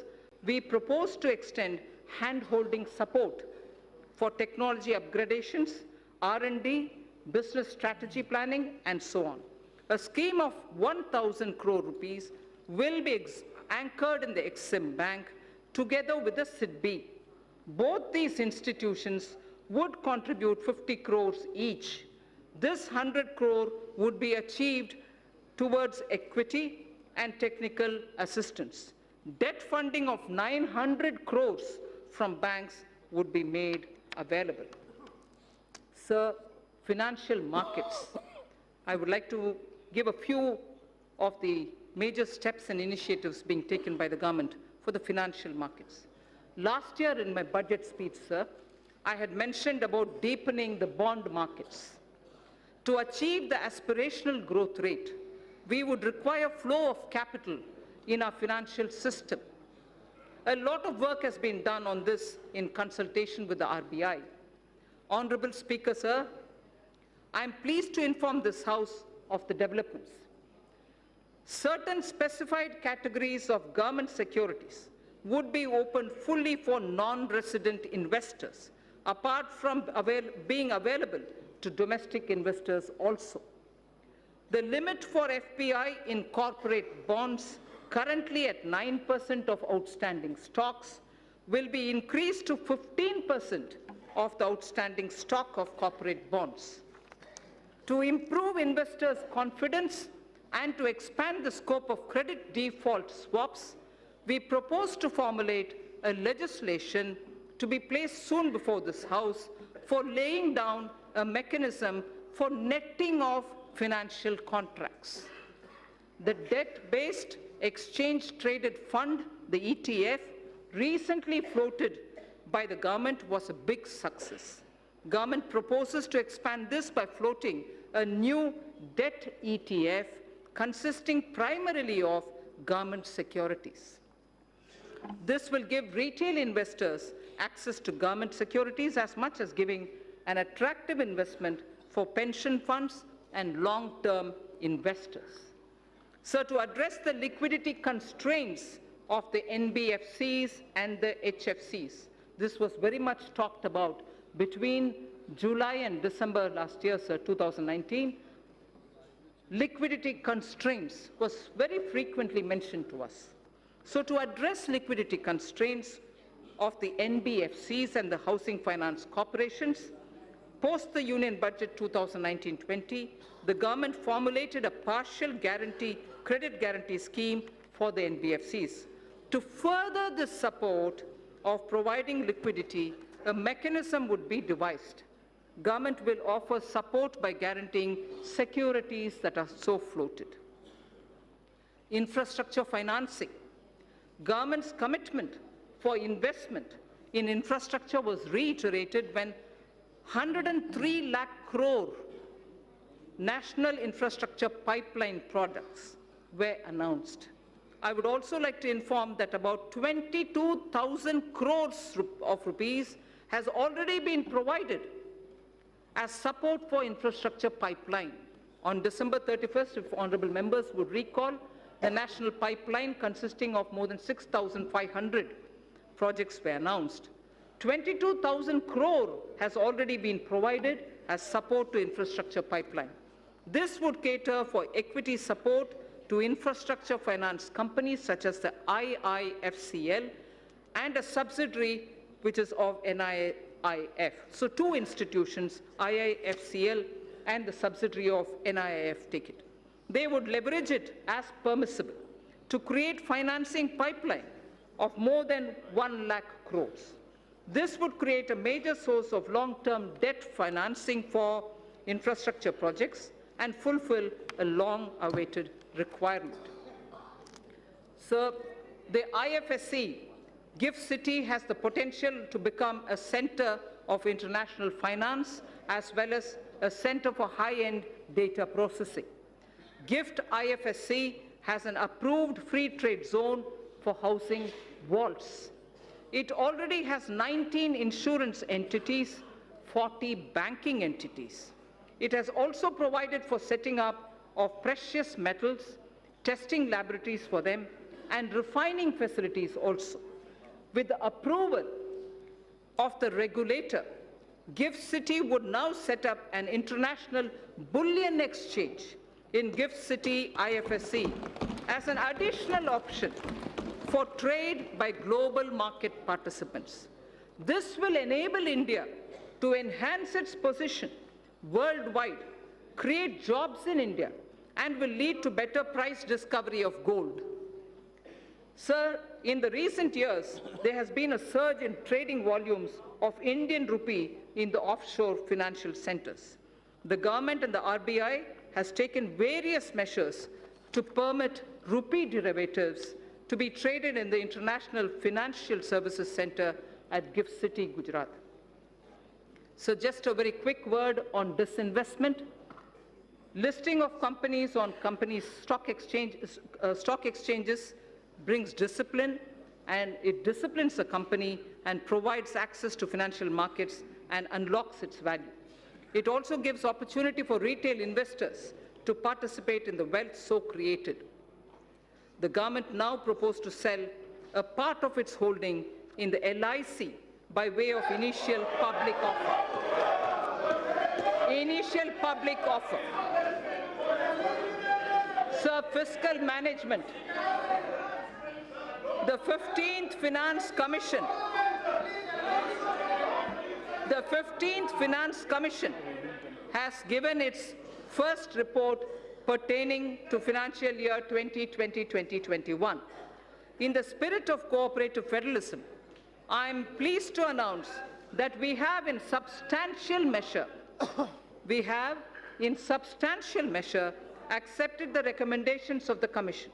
we propose to extend hand-holding support for technology upgradations, R&D, business strategy planning, and so on. A scheme of 1,000 crore rupees will be anchored in the Exim Bank together with the SIDBI. Both these institutions would contribute 50 crores each. This 100 crore would be achieved towards equity and technical assistance. Debt funding of 900 crores from banks would be made available. Sir, financial markets. I would like to give a few of the major steps and initiatives being taken by the government for the financial markets. Last year in my budget speech, sir, I had mentioned about deepening the bond markets. To achieve the aspirational growth rate, we would require flow of capital in our financial system. A lot of work has been done on this in consultation with the RBI. Honorable Speaker, sir, I am pleased to inform this House of the developments. Certain specified categories of government securities would be opened fully for non-resident investors, apart from being available to domestic investors also. The limit for FPI in corporate bonds, currently at 9% of outstanding stocks, will be increased to 15% of the outstanding stock of corporate bonds. To improve investors' confidence and to expand the scope of credit default swaps, we propose to formulate a legislation to be placed soon before this House for laying down a mechanism for netting of financial contracts. The debt-based exchange-traded fund, the ETF, recently floated by the government was a big success. Government proposes to expand this by floating a new debt ETF consisting primarily of government securities. This will give retail investors access to government securities as much as giving an attractive investment for pension funds and long-term investors. So to address the liquidity constraints of the NBFCs and the HFCs, this was very much talked about between July and December last year, sir, 2019. Liquidity constraints was very frequently mentioned to us. So to address liquidity constraints of the NBFCs and the housing finance corporations, post the Union Budget 2019-20, the government formulated a partial credit guarantee scheme for the NBFCs. To further the support of providing liquidity, a mechanism would be devised. Government will offer support by guaranteeing securities that are so floated. Infrastructure financing. Government's commitment for investment in infrastructure was reiterated when 103 lakh crore national infrastructure pipeline projects were announced. I would also like to inform that about 22,000 crores of rupees has already been provided as support for infrastructure pipeline. On December 31st, if honorable members would recall, the national pipeline consisting of more than 6,500 projects were announced. 22,000 crore has already been provided as support to infrastructure pipeline. This would cater for equity support to infrastructure finance companies such as the IIFCL and a subsidiary which is of NIIF. So two institutions, IIFCL and the subsidiary of NIIF, take it. They would leverage it as permissible to create financing pipeline of more than 1 lakh crores. This would create a major source of long-term debt financing for infrastructure projects and fulfill a long-awaited requirement. Sir, the IFSC GIFT City has the potential to become a center of international finance as well as a center for high-end data processing. GIFT IFSC has an approved free trade zone for housing vaults. It already has 19 insurance entities, 40 banking entities. It has also provided for setting up of precious metals, testing laboratories for them, and refining facilities also. With the approval of the regulator, GIFT City would now set up an international bullion exchange in GIFT City IFSC as an additional option for trade by global market participants. This will enable India to enhance its position worldwide, create jobs in India, and will lead to better price discovery of gold. Sir, in the recent years, there has been a surge in trading volumes of Indian rupee in the offshore financial centers. The government and the RBI has taken various measures to permit rupee derivatives to be traded in the International Financial Services Center at GIFT City, Gujarat. So just a very quick word on disinvestment. Listing of companies on stock exchanges brings discipline, and it disciplines a company and provides access to financial markets and unlocks its value. It also gives opportunity for retail investors to participate in the wealth so created. The government now proposes to sell a part of its holding in the LIC by way of initial public offer. Initial public offer. Sir, fiscal management. The 15th Finance Commission. The 15th Finance Commission has given its first report pertaining to financial year 2020-2021. In the spirit of cooperative federalism, I am pleased to announce that we have in substantial measure accepted the recommendations of the Commission.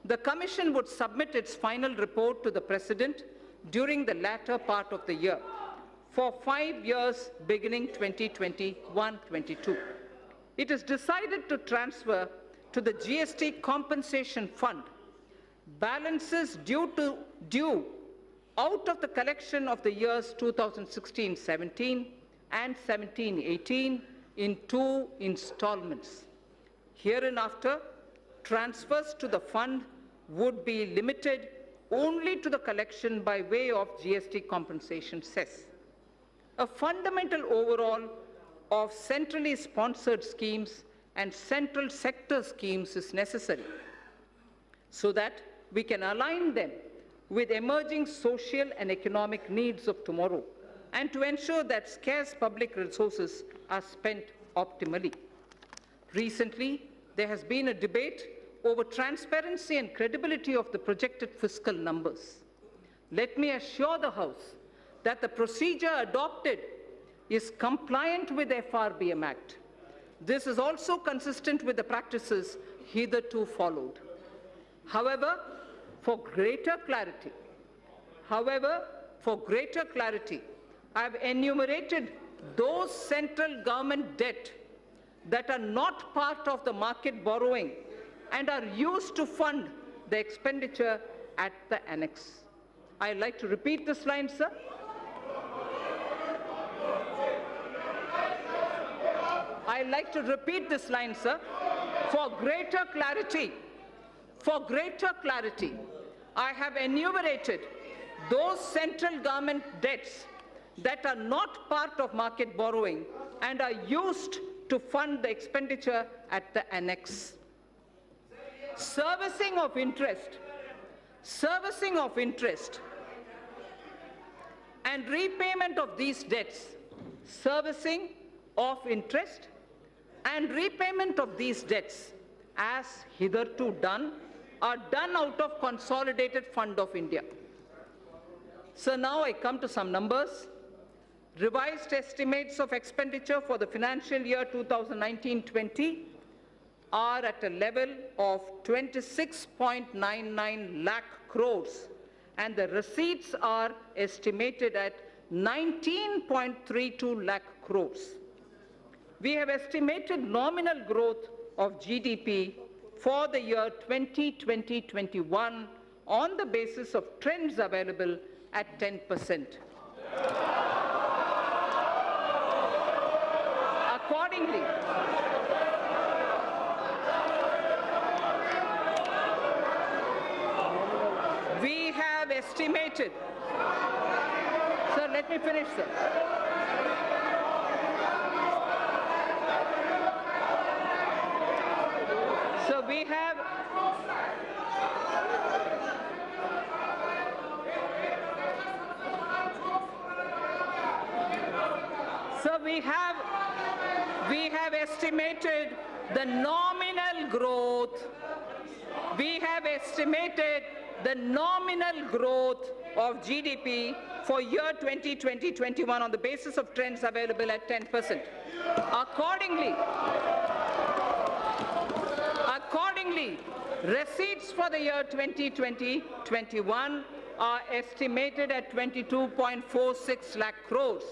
The Commission would submit its final report to the President during the latter part of the year for 5 years beginning 2021-22. It is decided to transfer to the GST Compensation Fund balances due out of the collection of the years 2016-17 and 17-18 in 2 installments. Hereinafter, transfers to the fund would be limited only to the collection by way of GST compensation cess. A fundamental overhaul of centrally sponsored schemes and central sector schemes is necessary so that we can align them with emerging social and economic needs of tomorrow and to ensure that scarce public resources are spent optimally. Recently, there has been a debate over transparency and credibility of the projected fiscal numbers. Let me assure the House that the procedure adopted is compliant with the FRBM Act. This is also consistent with the practices hitherto followed. However, for greater clarity, I have enumerated those central government debt that are not part of the market borrowing and are used to fund the expenditure at the annex. I'd like to repeat this line, sir. I'd like to repeat this line, sir. For greater clarity, I have enumerated those central government debts that are not part of market borrowing and are used to fund the expenditure at the annex. Servicing of interest and repayment of these debts, servicing of interest and repayment of these debts as hitherto done are done out of Consolidated Fund of India. So now I come to some numbers. Revised estimates of expenditure for the financial year 2019-20 are at a level of 26.99 lakh crores, and the receipts are estimated at 19.32 lakh crores. We have estimated nominal growth of GDP for the year 2020-21 on the basis of trends available at 10%. Accordingly, we have estimated, sir, let me finish, sir. So we have estimated the nominal growth. We have estimated the nominal growth of GDP for year 2020-21 on the basis of trends available at 10%. Accordingly, receipts for the year 2020-21 are estimated at 22.46 lakh crores.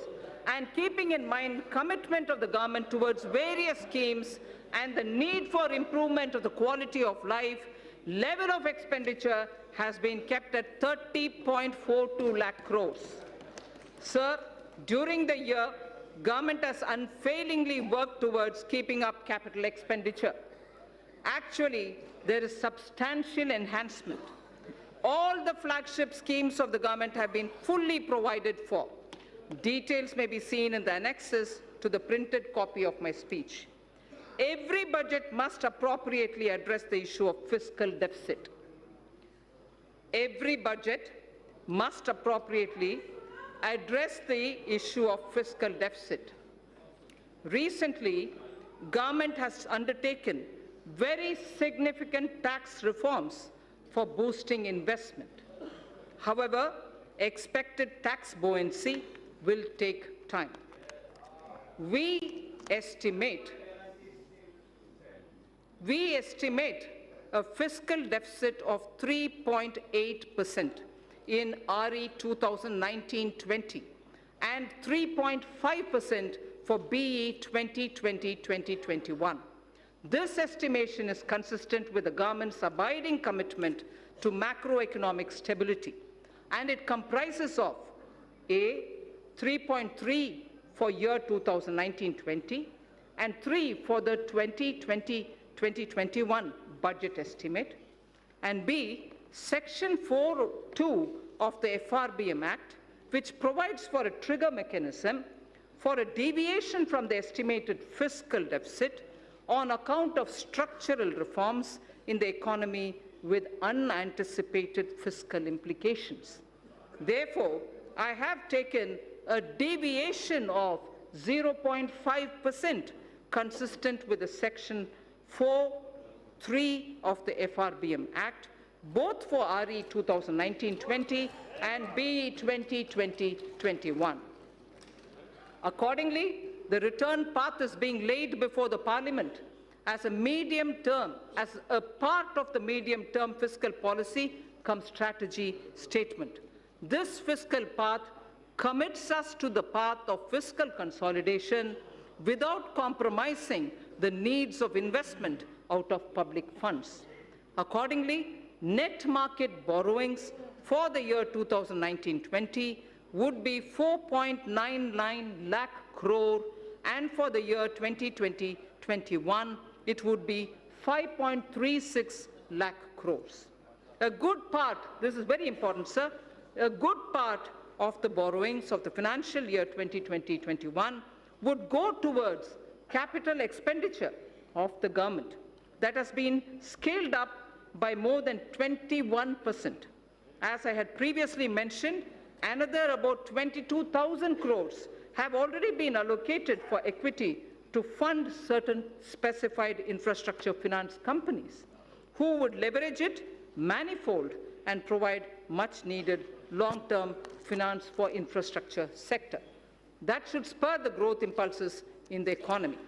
And keeping in mind commitment of the government towards various schemes and the need for improvement of the quality of life, level of expenditure has been kept at 30.42 lakh crores. Sir, during the year, government has unfailingly worked towards keeping up capital expenditure. Actually, there is substantial enhancement. All the flagship schemes of the government have been fully provided for. Details may be seen in the annexes to the printed copy of my speech. Every budget must appropriately address the issue of fiscal deficit. Every budget must appropriately address the issue of fiscal deficit. Recently, government has undertaken very significant tax reforms for boosting investment. However, expected tax buoyancy will take time. We estimate a fiscal deficit of 3.8% in RE 2019-20 and 3.5% for BE 2020-2021. This estimation is consistent with the government's abiding commitment to macroeconomic stability, and it comprises of A, 3.3 for year 2019-20 and 3 for the 2020-2021 budget estimate, and B, Section 4(2) of the FRBM Act, which provides for a trigger mechanism for a deviation from the estimated fiscal deficit on account of structural reforms in the economy with unanticipated fiscal implications. Therefore, I have taken a deviation of 0.5% consistent with the Section 4(3) of the FRBM Act, both for RE 2019-20 and BE 2020-21. Accordingly, the return path is being laid before the Parliament as a part of the medium-term fiscal policy cum strategy statement. This fiscal path commits us to the path of fiscal consolidation without compromising the needs of investment out of public funds. Accordingly, net market borrowings for the year 2019-20 would be 4.99 lakh crore, and for the year 2020-21, it would be 5.36 lakh crores. A good part, this is very important, sir, a good part of the borrowings of the financial year 2020-21 would go towards capital expenditure of the government that has been scaled up by more than 21%. As I had previously mentioned, another about 22,000 crores have already been allocated for equity to fund certain specified infrastructure finance companies who would leverage it manifold and provide much needed long-term finance for infrastructure sector. That should spur the growth impulses in the economy.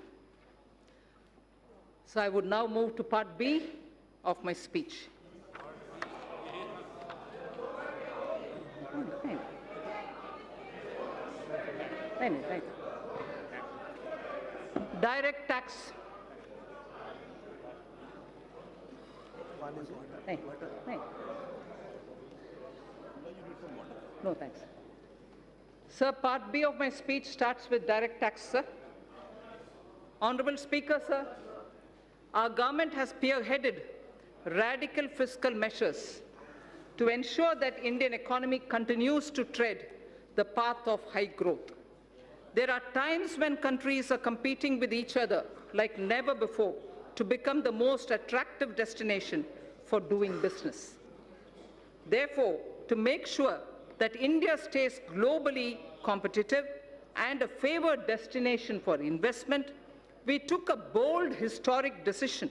So I would now move to part B of my speech. Direct tax. No, thanks. Sir, part B of my speech starts with direct tax, sir. Honorable Speaker, sir, our government has spearheaded radical fiscal measures to ensure that Indian economy continues to tread the path of high growth. There are times when countries are competing with each other like never before to become the most attractive destination for doing business. Therefore, to make sure that India stays globally competitive and a favored destination for investment, we took a bold historic decision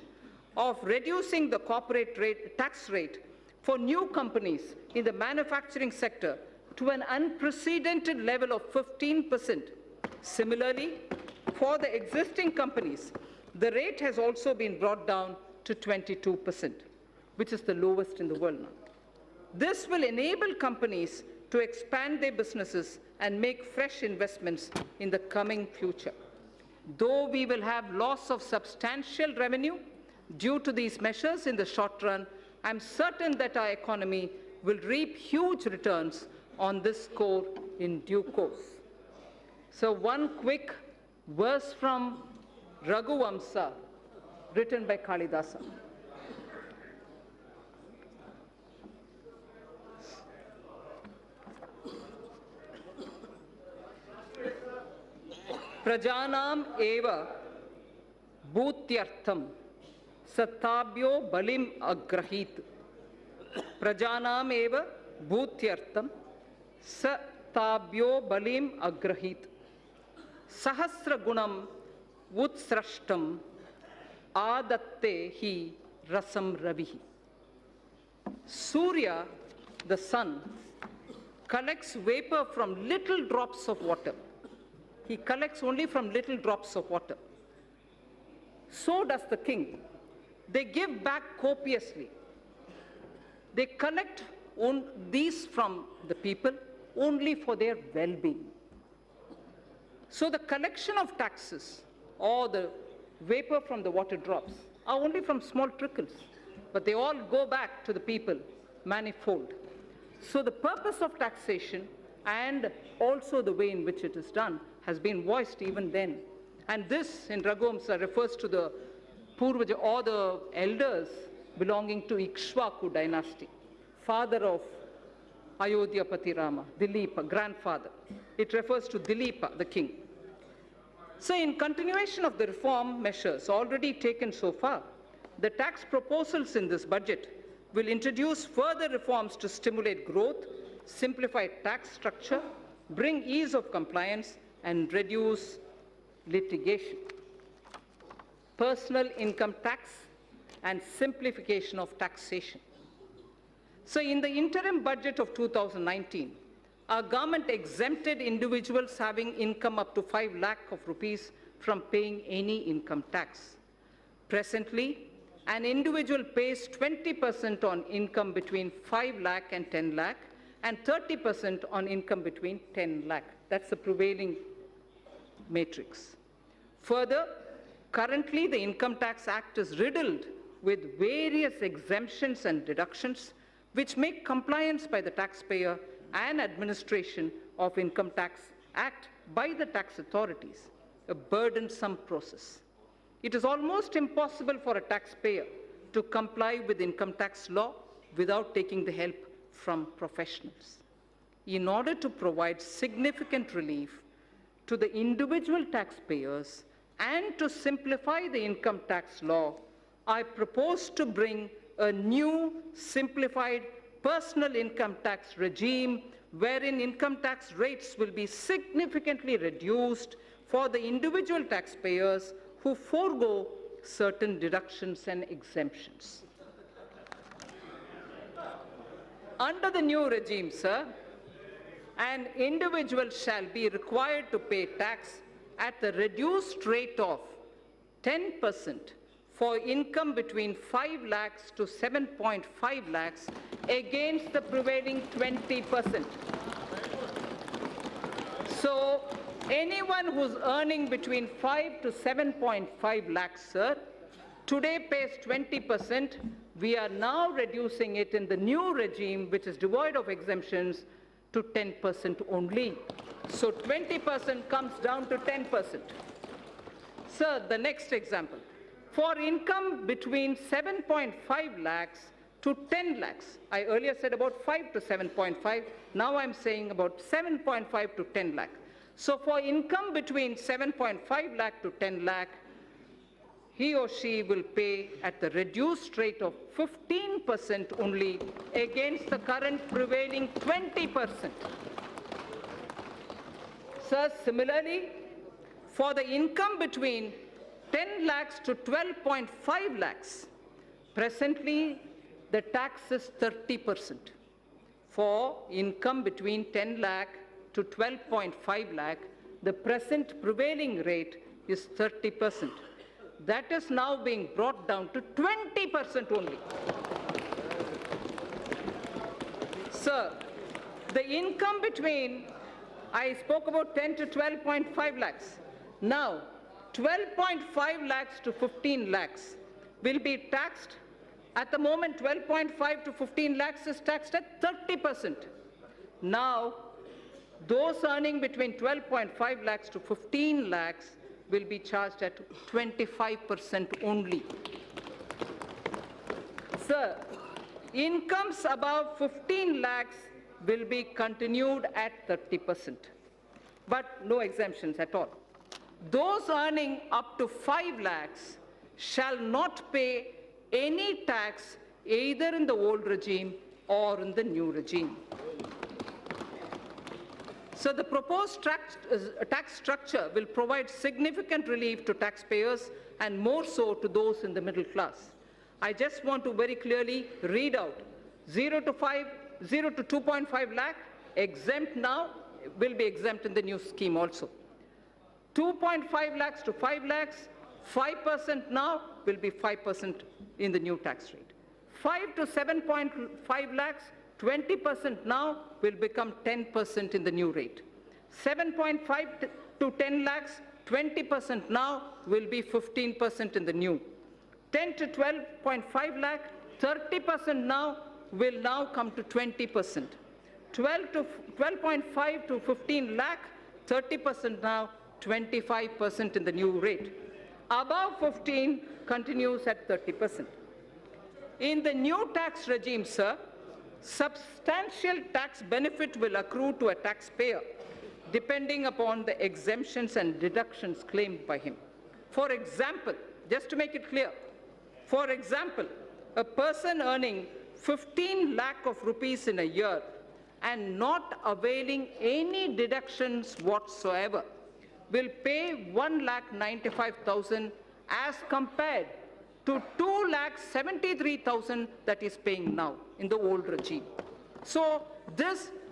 of reducing the corporate tax rate for new companies in the manufacturing sector to an unprecedented level of 15%. Similarly, for the existing companies, the rate has also been brought down to 22%, which is the lowest in the world now. This will enable companies to expand their businesses and make fresh investments in the coming future. Though we will have loss of substantial revenue due to these measures in the short run, I'm certain that our economy will reap huge returns on this score in due course. So one quick verse from Raghuvamsa, written by Kalidasa. Prajanam eva bhutyartham satabhyo balim agrahit. Prajanam eva bhutyartham satabhyo balim agrahit. Sahasra gunam utsrashtam adatte hi rasam ravihi. Surya, the sun, collects vapor from little drops of water. He collects only from little drops of water. So does the king. They give back copiously. They collect these from the people only for their well-being. So the collection of taxes or the vapor from the water drops are only from small trickles, but they all go back to the people manifold. So the purpose of taxation and also the way in which it is done has been voiced even then. And this, in Raghuvamsa, refers to the Purvaja or the elders belonging to Ikshvaku dynasty, father of Ayodhyapati Rama, Dilipa, grandfather. It refers to Dilipa, the king. So in continuation of the reform measures already taken so far, the tax proposals in this budget will introduce further reforms to stimulate growth, simplify tax structure, bring ease of compliance, and reduce litigation. Personal income tax and simplification of taxation. So in the interim budget of 2019, our government exempted individuals having income up to 5 lakh of rupees from paying any income tax. Presently, an individual pays 20% on income between 5 lakh and 10 lakh and 30% on income between 10 lakh. That's the prevailing matrix. Further, currently the Income Tax Act is riddled with various exemptions and deductions which make compliance by the taxpayer and administration of Income Tax Act by the tax authorities a burdensome process. It is almost impossible for a taxpayer to comply with income tax law without taking the help from professionals. In order to provide significant relief to the individual taxpayers and to simplify the income tax law, I propose to bring a new simplified personal income tax regime wherein income tax rates will be significantly reduced for the individual taxpayers who forego certain deductions and exemptions. Under the new regime, sir, an individual shall be required to pay tax at the reduced rate of 10% for income between 5 lakhs to 7.5 lakhs against the prevailing 20%. So anyone who's earning between 5 to 7.5 lakhs, sir, today pays 20%. We are now reducing it in the new regime, which is devoid of exemptions, to 10% only. So 20% comes down to 10%. Sir, the next example. For income between 7.5 lakhs to 10 lakhs, I earlier said about 5 to 7.5, now I'm saying about 7.5 to 10 lakh. So for income between 7.5 lakh to 10 lakh, he or she will pay at the reduced rate of 15% only against the current prevailing 20%. Sir, similarly, for the income between 10 lakhs to 12.5 lakhs, presently the tax is 30%. For income between 10 lakh to 12.5 lakh, the present prevailing rate is 30%. That is now being brought down to 20% only. Sir, the income between, I spoke about 10 to 12.5 lakhs. Now, 12.5 lakhs to 15 lakhs will be taxed. At the moment, 12.5 to 15 lakhs is taxed at 30%. Now, those earning between 12.5 lakhs to 15 lakhs will be charged at 25% only. Sir, incomes above 15 lakhs will be continued at 30%, but no exemptions at all. Those earning up to 5 lakhs shall not pay any tax either in the old regime or in the new regime. So the proposed tax structure will provide significant relief to taxpayers and more so to those in the middle class. I just want to very clearly read out 0 to 2.5 lakh, exempt now, will be exempt in the new scheme also. 2.5 lakhs to 5 lakhs, 5% now will be 5% in the new tax rate. 5 to 7.5 lakhs, 20% now will become 10% in the new rate. 7.5 to 10 lakhs, 20% now will be 15% in the new. 10 to 12.5 lakh, 30% now will now come to 20%. 12.5 to 15 lakh, 30% now, 25% in the new rate. Above 15 continues at 30%. In the new tax regime, sir, substantial tax benefit will accrue to a taxpayer depending upon the exemptions and deductions claimed by him. For example, just to make it clear, for example, a person earning 15 lakh of rupees in a year and not availing any deductions whatsoever will pay 1,95,000 as compared to 2,73,000 that is paying now in the old regime. So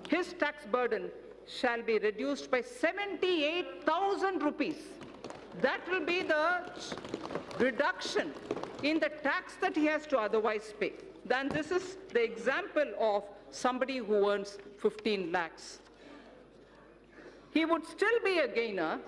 his tax burden shall be reduced by 78,000 rupees. That will be the reduction in the tax that he has to otherwise pay. Then this is the example of somebody who earns 15 lakhs. He would still be a gainer.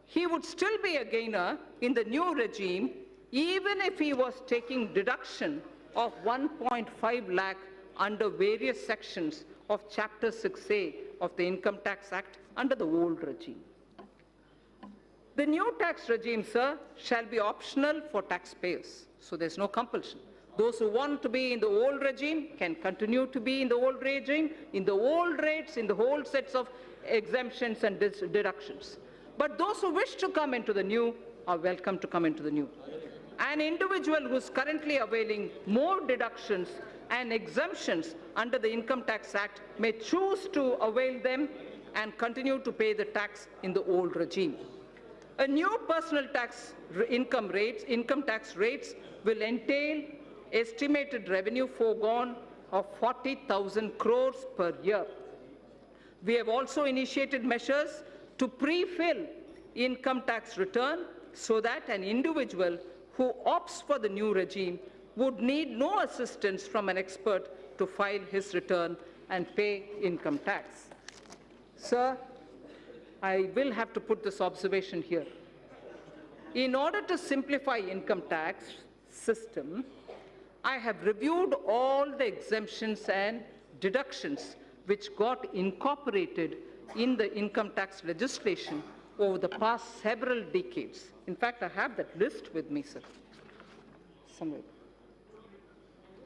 He would still be a gainer in the new regime even if he was taking deduction of 1.5 lakh under various sections of Chapter 6A of the Income Tax Act under the old regime. The new tax regime, sir, shall be optional for taxpayers, so there's no compulsion. Those who want to be in the old regime can continue to be in the old regime, in the old rates, in the whole sets of exemptions and deductions. But those who wish to come into the new are welcome to come into the new. An individual who is currently availing more deductions and exemptions under the Income Tax Act may choose to avail them and continue to pay the tax in the old regime. A new personal tax income tax rates will entail estimated revenue foregone of 40,000 crores per year. We have also initiated measures to pre-fill income tax return so that an individual who opts for the new regime would need no assistance from an expert to file his return and pay income tax. Sir, I will have to put this observation here. In order to simplify income tax system, I have reviewed all the exemptions and deductions which got incorporated in the income tax legislation over the past several decades. In fact, I have that list with me, sir. Somewhere.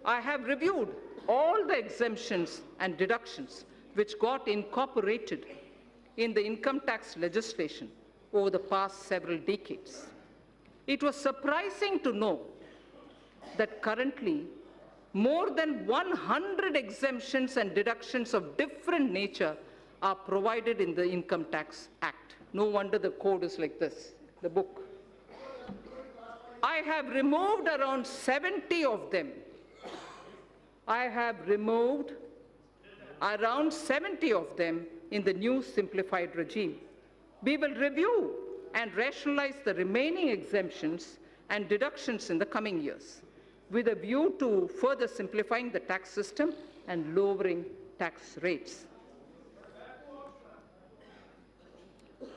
I have reviewed all the exemptions and deductions which got incorporated in the income tax legislation over the past several decades. It was surprising to know that currently more than 100 exemptions and deductions of different nature are provided in the Income Tax Act. No wonder the code is like this, the book. I have removed around 70 of them. I have removed around 70 of them in the new simplified regime. We will review and rationalize the remaining exemptions and deductions in the coming years, with a view to further simplifying the tax system and lowering tax rates.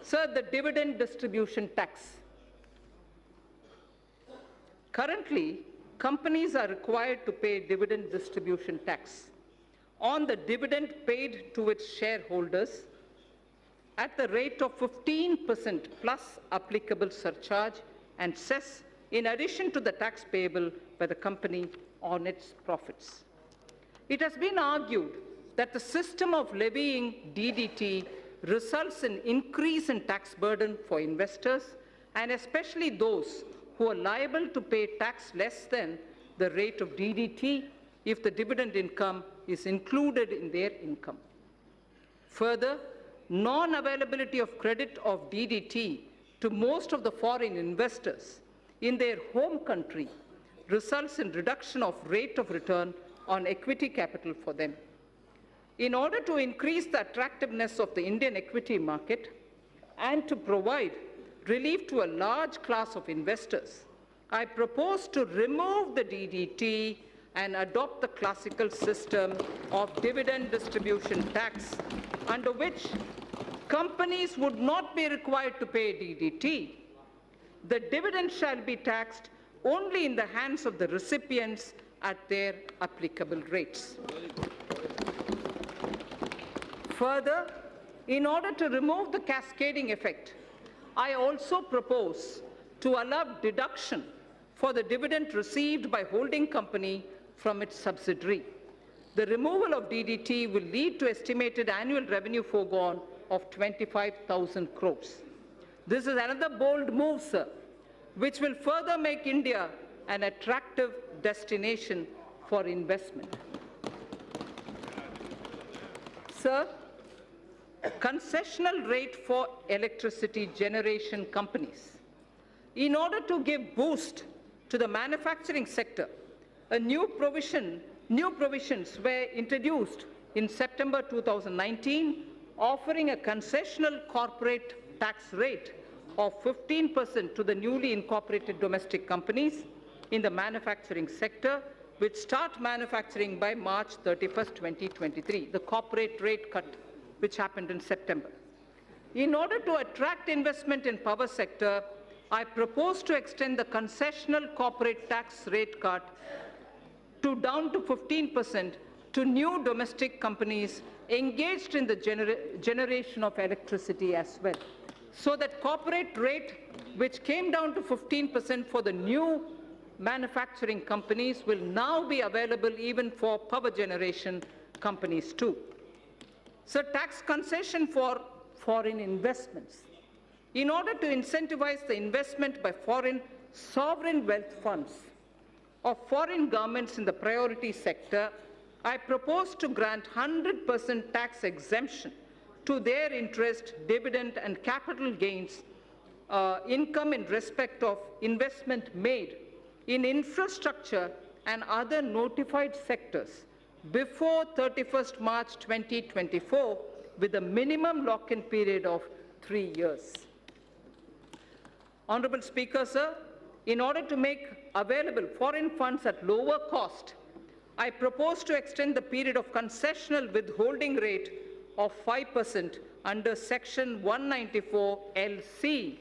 Sir, the dividend distribution tax. Currently, companies are required to pay dividend distribution tax on the dividend paid to its shareholders at the rate of 15% plus applicable surcharge and cess, in addition to the tax payable by the company on its profits. It has been argued that the system of levying DDT results in increase in tax burden for investors, and especially those who are liable to pay tax less than the rate of DDT if the dividend income is included in their income. Further, non-availability of credit of DDT to most of the foreign investors in their home country results in reduction of rate of return on equity capital for them. In order to increase the attractiveness of the Indian equity market and to provide relief to a large class of investors, I propose to remove the DDT and adopt the classical system of dividend distribution tax, under which companies would not be required to pay DDT. The dividend shall be taxed only in the hands of the recipients at their applicable rates. Further, in order to remove the cascading effect, I also propose to allow deduction for the dividend received by holding company from its subsidiary. The removal of DDT will lead to estimated annual revenue foregone of 25,000 crores. This is another bold move, sir, which will further make India an attractive destination for investment. Sir, concessional rate for electricity generation companies. In order to give boost to the manufacturing sector, new provisions were introduced in September 2019, offering a concessional corporate tax rate of 15% to the newly incorporated domestic companies in the manufacturing sector, which start manufacturing by March 31st, 2023, the corporate rate cut which happened in September. In order to attract investment in power sector, I propose to extend the concessional corporate tax rate cut down to 15% to new domestic companies engaged in the generation of electricity as well, so that corporate rate, which came down to 15% for the new manufacturing companies, will now be available even for power generation companies too. So tax concession for foreign investments. In order to incentivize the investment by foreign sovereign wealth funds of foreign governments in the priority sector, I propose to grant 100% tax exemption to their interest, dividend, and capital gains income in respect of investment made in infrastructure and other notified sectors before 31st March 2024 with a minimum lock-in period of 3 years. Honourable Speaker, sir, in order to make available foreign funds at lower cost, I propose to extend the period of concessional withholding rate of 5% under Section 194 LC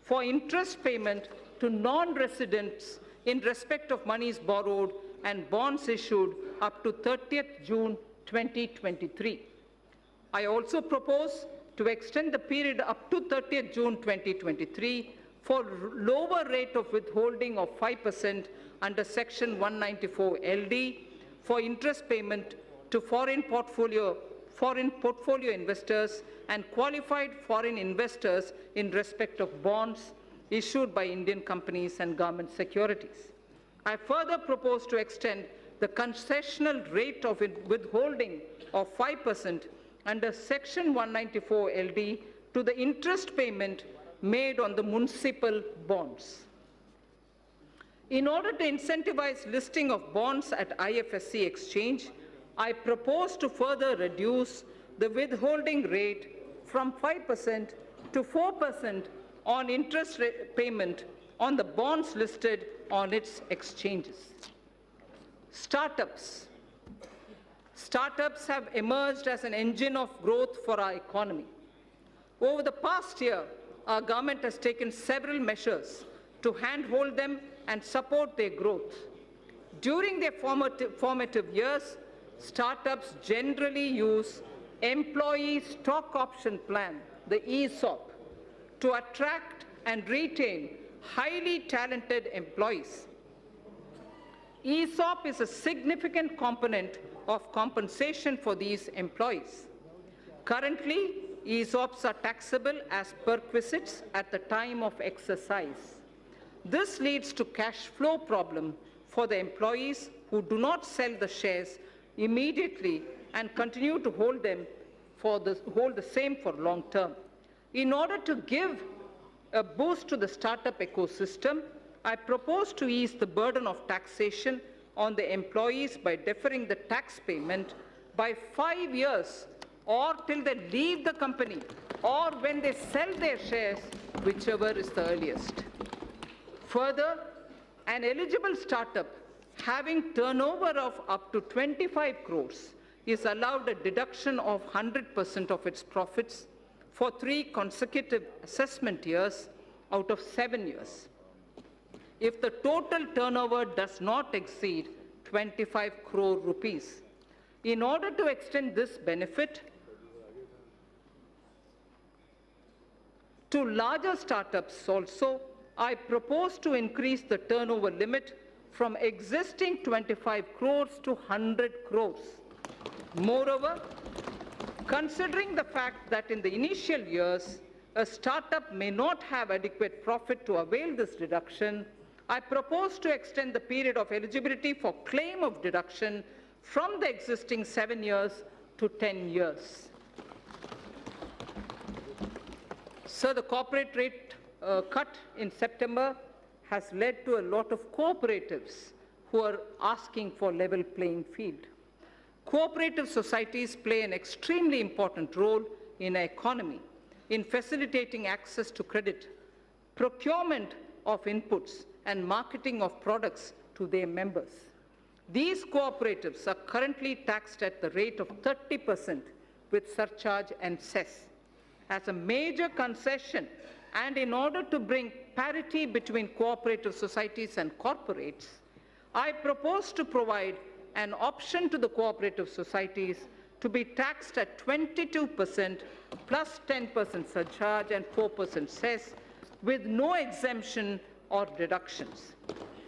for interest payment to non-residents in respect of monies borrowed and bonds issued up to 30th June 2023. I also propose to extend the period up to 30th June 2023 for lower rate of withholding of 5% under Section 194 LD for interest payment to foreign portfolio investors and qualified foreign investors in respect of bonds issued by Indian companies and government securities. I further propose to extend the concessional rate of withholding of 5% under Section 194 LD to the interest payment made on the municipal bonds. In order to incentivize listing of bonds at IFSC exchange, I propose to further reduce the withholding rate from 5% to 4% on interest payment on the bonds listed on its exchanges. Startups. Startups have emerged as an engine of growth for our economy. Over the past year, our government has taken several measures to handhold them and support their growth. During their formative years, startups generally use Employee Stock Option Plan, the ESOP, to attract and retain highly talented employees. ESOP is a significant component of compensation for these employees. Currently, ESOPs are taxable as perquisites at the time of exercise. This leads to cash flow problem for the employees who do not sell the shares immediately and continue to hold the same for long term. In order to give a boost to the startup ecosystem, I propose to ease the burden of taxation on the employees by deferring the tax payment by 5 years or till they leave the company or when they sell their shares, whichever is the earliest. Further, an eligible startup having turnover of up to 25 crores is allowed a deduction of 100% of its profits for 3 consecutive assessment years out of 7 years. If the total turnover does not exceed 25 crore rupees. In order to extend this benefit to larger startups also, I propose to increase the turnover limit from existing 25 crores to 100 crores. Moreover, considering the fact that in the initial years, a startup may not have adequate profit to avail this deduction, I propose to extend the period of eligibility for claim of deduction from the existing 7 years to 10 years. So the corporate rate cut in September has led to a lot of cooperatives who are asking for level playing field. Cooperative societies play an extremely important role in our economy in facilitating access to credit, procurement of inputs, and marketing of products to their members. These cooperatives are currently taxed at the rate of 30% with surcharge and cess. As a major concession, and in order to bring parity between cooperative societies and corporates, I propose to provide an option to the cooperative societies to be taxed at 22% plus 10% surcharge and 4% cess with no exemption or deductions.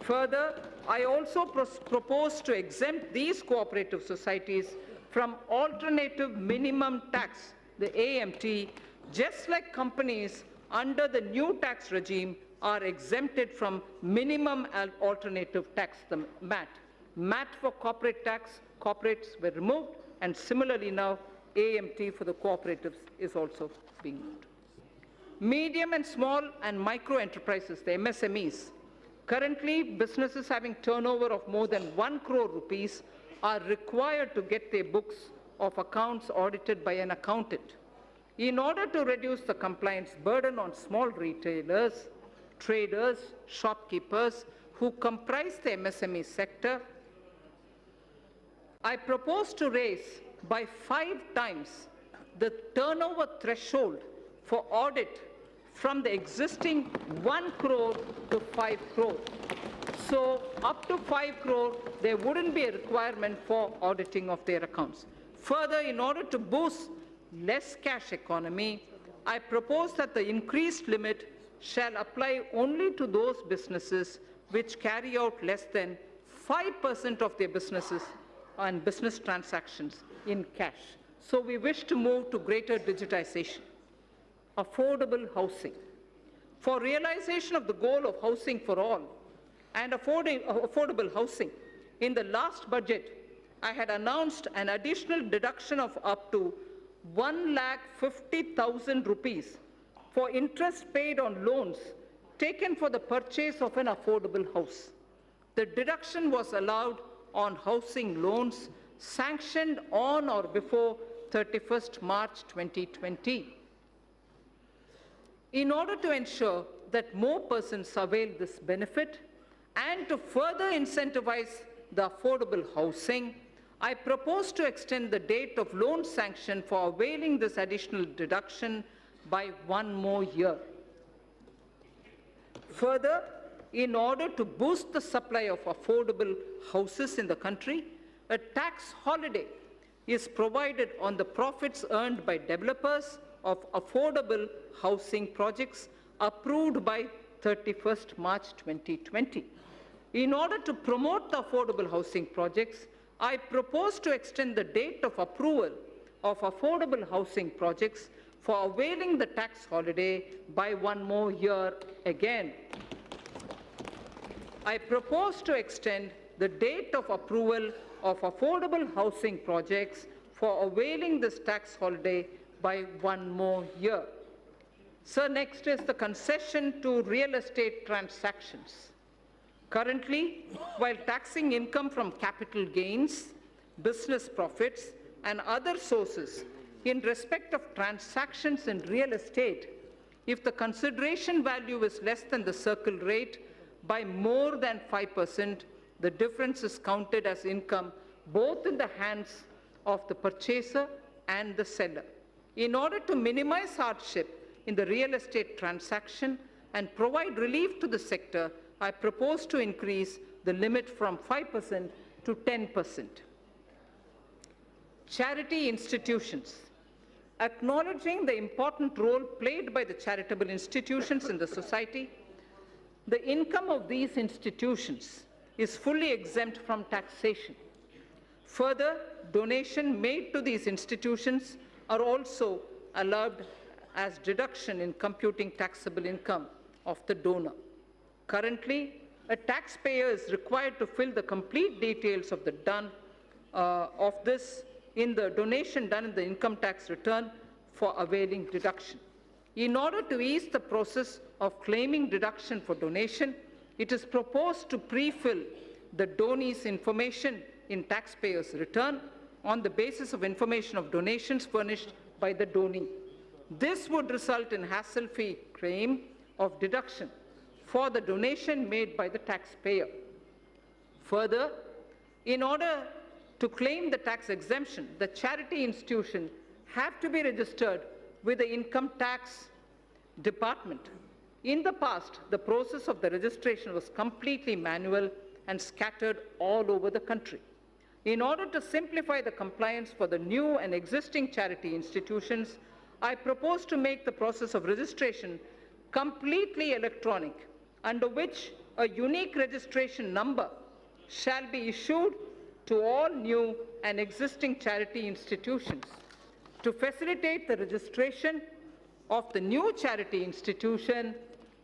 Further, I also propose to exempt these cooperative societies from alternative minimum tax, the AMT, just like companies under the new tax regime are exempted from minimum alternative tax, the MAT. MAT for corporate tax, corporates were removed, and similarly now AMT for the cooperatives is also being moved. Medium and small and micro enterprises, the MSMEs. Currently, businesses having turnover of more than 1 crore rupees are required to get their books of accounts audited by an accountant. In order to reduce the compliance burden on small retailers, traders, shopkeepers who comprise the MSME sector, I propose to raise by 5 times the turnover threshold for audit from the existing 1 crore to 5 crore. So up to 5 crore, there wouldn't be a requirement for auditing of their accounts. Further, in order to boost less cash economy, I propose that the increased limit shall apply only to those businesses which carry out less than 5% of their businesses and business transactions in cash. So we wish to move to greater digitization. Affordable housing. For realization of the goal of housing for all and affordable housing, in the last budget, I had announced an additional deduction of up to 1,50,000 rupees for interest paid on loans taken for the purchase of an affordable house. The deduction was allowed on housing loans sanctioned on or before 31st March 2020. In order to ensure that more persons avail this benefit and to further incentivize the affordable housing, I propose to extend the date of loan sanction for availing this additional deduction by 1 more year. Further, in order to boost the supply of affordable houses in the country, a tax holiday is provided on the profits earned by developers of affordable housing projects approved by 31st March 2020. In order to promote the affordable housing projects, I propose to extend the date of approval of affordable housing projects for availing the tax holiday by 1 more year again. I propose to extend the date of approval of affordable housing projects for availing this tax holiday by 1 more year. So next is the concession to real estate transactions. Currently, while taxing income from capital gains, business profits, and other sources in respect of transactions in real estate, if the consideration value is less than the circle rate by more than 5%, the difference is counted as income both in the hands of the purchaser and the seller. In order to minimize hardship in the real estate transaction and provide relief to the sector, I propose to increase the limit from 5% to 10%. Charity institutions. Acknowledging the important role played by the charitable institutions in the society, the income of these institutions is fully exempt from taxation. Further, donations made to these institutions are also allowed as deduction in computing taxable income of the donor. Currently, a taxpayer is required to fill the complete details of the in the donation done in the income tax return for availing deduction. In order to ease the process of claiming deduction for donation, it is proposed to pre-fill the donee's information in taxpayer's return on the basis of information of donations furnished by the donee. This would result in hassle-free claim of deduction for the donation made by the taxpayer. Further, in order to claim the tax exemption, the charity institution have to be registered with the income tax department. In the past, the process of the registration was completely manual and scattered all over the country. In order to simplify the compliance for the new and existing charity institutions, I propose to make the process of registration completely electronic, under which a unique registration number shall be issued to all new and existing charity institutions. To facilitate the registration of the new charity institution,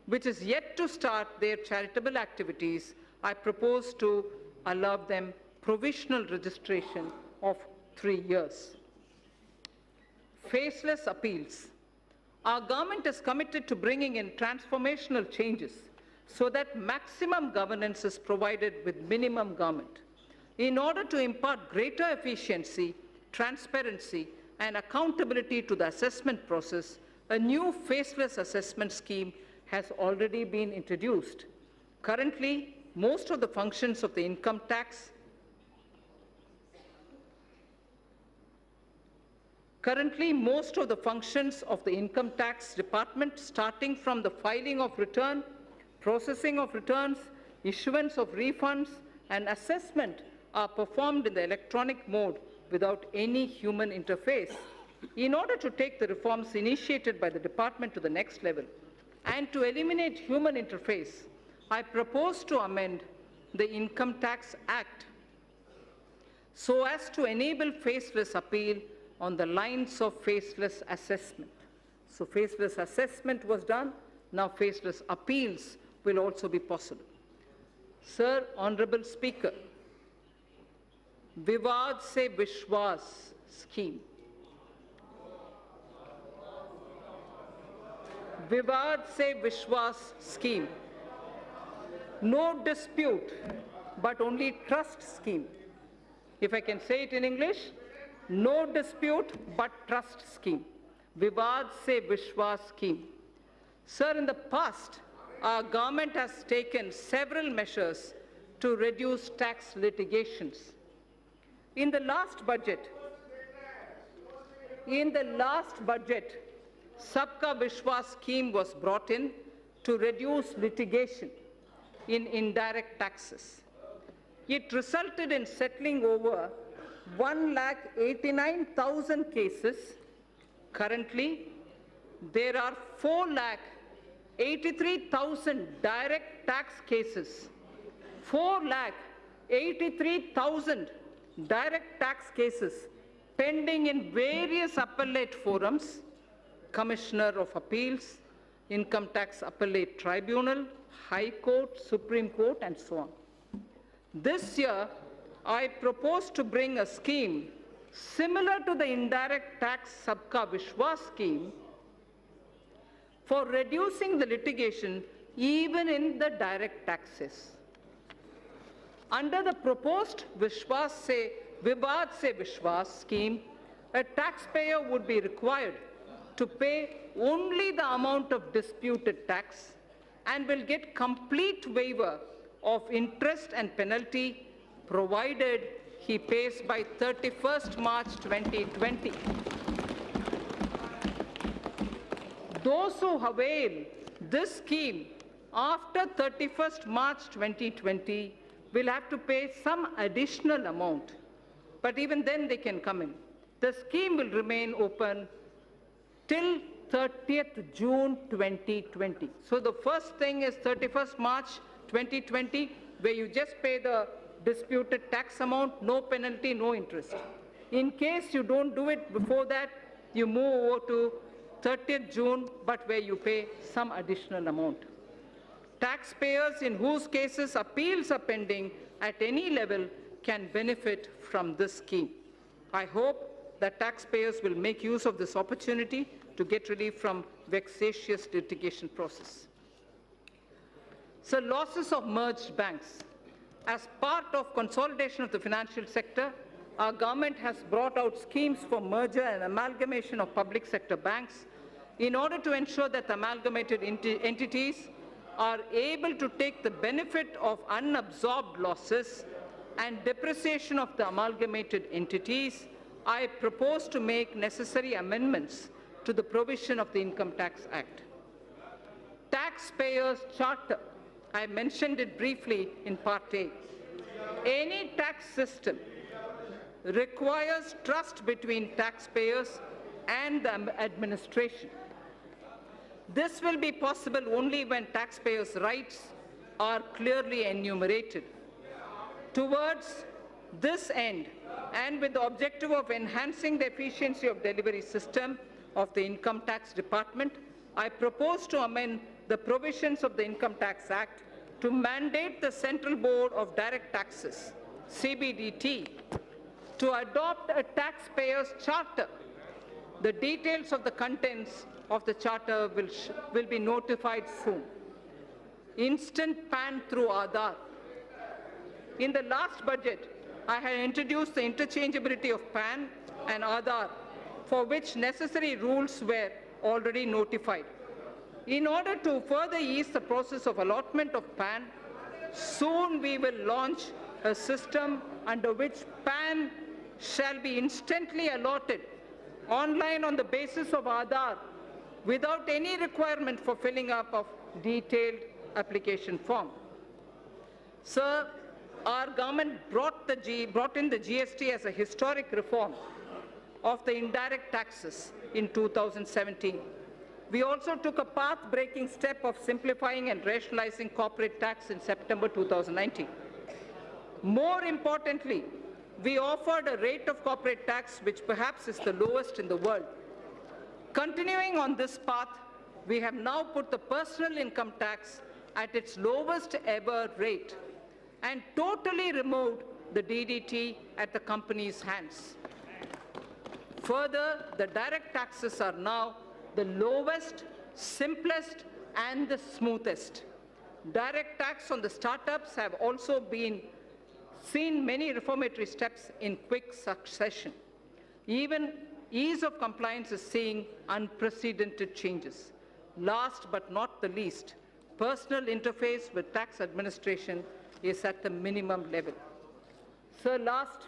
which is yet to start their charitable activities, I propose to allow them provisional registration of 3 years. Faceless appeals. Our government is committed to bringing in transformational changes so that maximum governance is provided with minimum government. In order to impart greater efficiency, transparency, and accountability to the assessment process, a new faceless assessment scheme has already been introduced. Currently, most of the functions of the income tax department, starting from the filing of return, processing of returns, issuance of refunds, and assessment, are performed in the electronic mode without any human interface. In order to take the reforms initiated by the department to the next level and to eliminate human interface, I propose to amend the Income Tax Act so as to enable faceless appeal on the lines of faceless assessment. So faceless assessment was done, now faceless appeals will also be possible. Sir, Honorable Speaker, Vivad se Vishwas scheme. Vivad se Vishwas scheme. No dispute, but only trust scheme. If I can say it in English, no dispute, but trust scheme. Vivad se Vishwas scheme. Sir, in the past, our government has taken several measures to reduce tax litigations. In the last budget, Sabka Vishwas scheme was brought in to reduce litigation in indirect taxes. It resulted in settling over 1,89,000 cases. Currently, there are 4,83,000 direct tax cases. 4,83,000 direct tax cases pending in various appellate forums, Commissioner of Appeals, Income Tax Appellate Tribunal, High Court, Supreme Court, and so on. This year, I propose to bring a scheme similar to the indirect tax Sabka Vishwas scheme for reducing the litigation even in the direct taxes. Under the proposed Vivad se Vishwas scheme, a taxpayer would be required to pay only the amount of disputed tax and will get complete waiver of interest and penalty provided he pays by 31st March 2020. Those who avail this scheme after 31st March 2020 will have to pay some additional amount, but even then they can come in. The scheme will remain open till 30th June 2020. So the first thing is 31st March 2020, where you just pay the disputed tax amount, no penalty, no interest. In case you don't do it before that, you move over to 30th June, but where you pay some additional amount. Taxpayers in whose cases appeals are pending at any level can benefit from this scheme. I hope that taxpayers will make use of this opportunity to get relief from vexatious litigation process. So, losses of merged banks. As part of consolidation of the financial sector, our government has brought out schemes for merger and amalgamation of public sector banks in order to ensure that amalgamated entities are able to take the benefit of unabsorbed losses and depreciation of the amalgamated entities. I propose to make necessary amendments to the provision of the Income Tax Act. Taxpayers' Charter. I mentioned it briefly in Part A. Any tax system requires trust between taxpayers and the administration. This will be possible only when taxpayers' rights are clearly enumerated. Towards this end, and with the objective of enhancing the efficiency of delivery system of the Income Tax Department, I propose to amend the provisions of the Income Tax Act to mandate the Central Board of Direct Taxes, CBDT, to adopt a taxpayer's charter. The details of the contents of the charter will be notified soon. Instant PAN through Aadhaar. In the last budget, I had introduced the interchangeability of PAN and Aadhaar, for which necessary rules were already notified. In order to further ease the process of allotment of PAN, soon we will launch a system under which PAN shall be instantly allotted online on the basis of Aadhaar without any requirement for filling up of detailed application form. Sir, our government brought in the GST as a historic reform of the indirect taxes in 2017. We also took a path-breaking step of simplifying and rationalizing corporate tax in September 2019. More importantly, we offered a rate of corporate tax which perhaps is the lowest in the world. Continuing on this path, we have now put the personal income tax at its lowest ever rate and totally removed the DDT at the company's hands. Further, the direct taxes are now the lowest, simplest, and the smoothest. Direct tax on the startups have also seen many reformatory steps in quick succession. Even ease of compliance is seeing unprecedented changes. Last but not the least, personal interface with tax administration is at the minimum level. So last,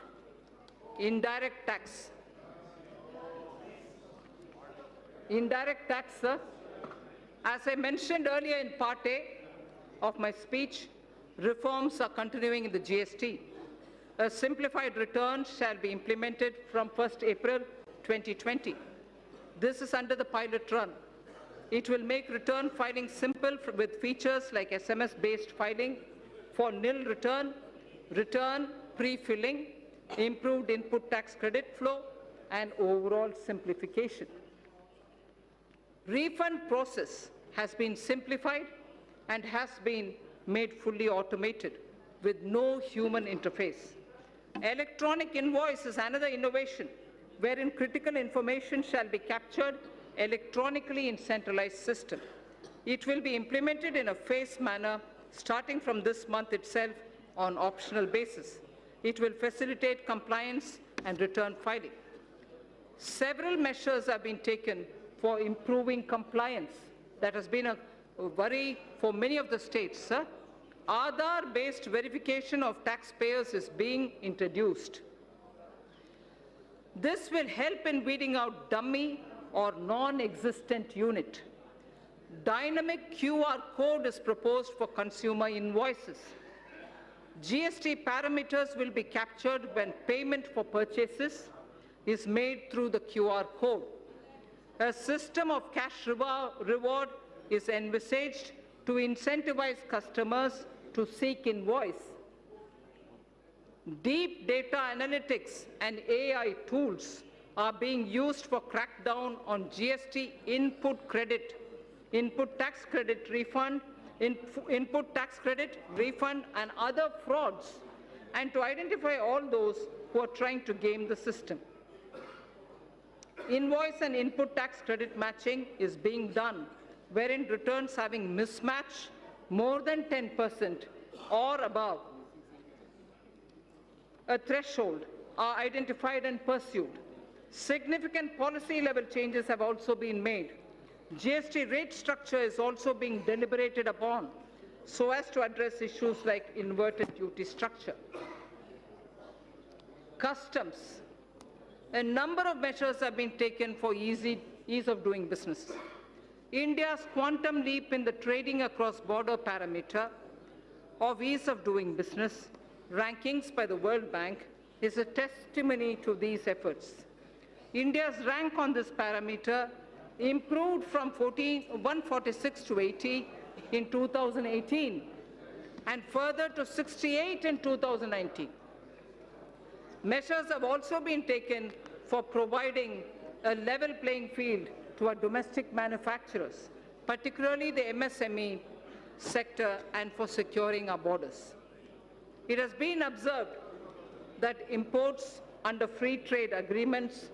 indirect tax. Indirect tax, sir. As I mentioned earlier in Part A of my speech, reforms are continuing in the GST. A simplified return shall be implemented from 1st April 2020. This is under the pilot run. It will make return filing simple with features like SMS-based filing for nil return, return pre-filling, improved input tax credit flow, and overall simplification. Refund process has been simplified and has been made fully automated with no human interface. Electronic invoice is another innovation wherein critical information shall be captured electronically in centralized system. It will be implemented in a phased manner starting from this month itself on optional basis. It will facilitate compliance and return filing. Several measures have been taken for improving compliance. That has been a worry for many of the states, sir. Aadhaar-based verification of taxpayers is being introduced. This will help in weeding out dummy or non-existent unit. Dynamic QR code is proposed for consumer invoices. GST parameters will be captured when payment for purchases is made through the QR code. A system of cash reward is envisaged to incentivize customers to seek invoice. Deep data analytics and AI tools are being used for crackdown on GST input tax credit refund, and other frauds, and to identify all those who are trying to game the system. Invoice and input tax credit matching is being done, wherein returns having mismatch more than 10% or above a threshold are identified and pursued. Significant policy level changes have also been made. GST rate structure is also being deliberated upon so as to address issues like inverted duty structure. Customs. A number of measures have been taken for ease of doing business. India's quantum leap in the trading across border parameter of ease of doing business rankings by the World Bank is a testimony to these efforts. India's rank on this parameter improved from 146 to 80 in 2018 and further to 68 in 2019. Measures have also been taken for providing a level playing field to our domestic manufacturers, particularly the MSME sector, and for securing our borders. It has been observed that imports under free trade agreements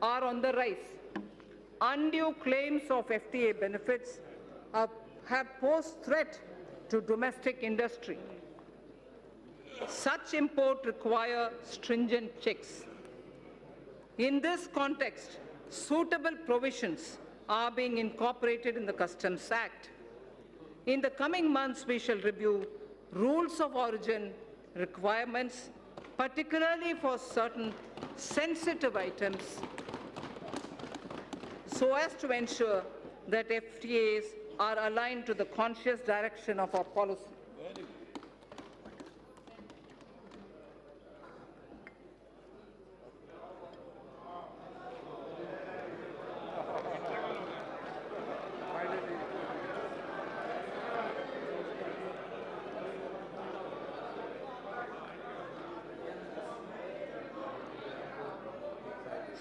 are on the rise. Undue claims of FTA benefits have posed threat to domestic industry. Such imports require stringent checks. In this context, suitable provisions are being incorporated in the Customs Act. In the coming months, we shall review rules of origin requirements, particularly for certain sensitive items, so as to ensure that FTAs are aligned to the conscious direction of our policy.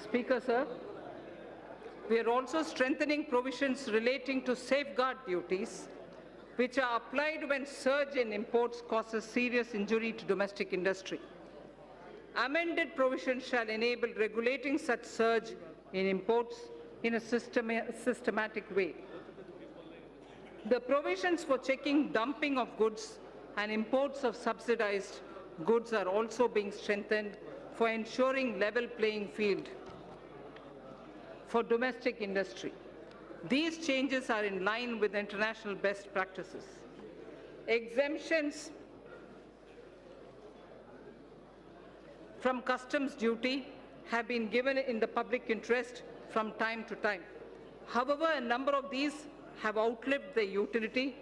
Speaker, sir, we are also strengthening provisions relating to safeguard duties, which are applied when surge in imports causes serious injury to domestic industry. Amended provisions shall enable regulating such surge in imports in a systematic way. The provisions for checking dumping of goods and imports of subsidized goods are also being strengthened for ensuring level playing field for domestic industry. These changes are in line with international best practices. Exemptions from customs duty have been given in the public interest from time to time. However, a number of these have outlived their utility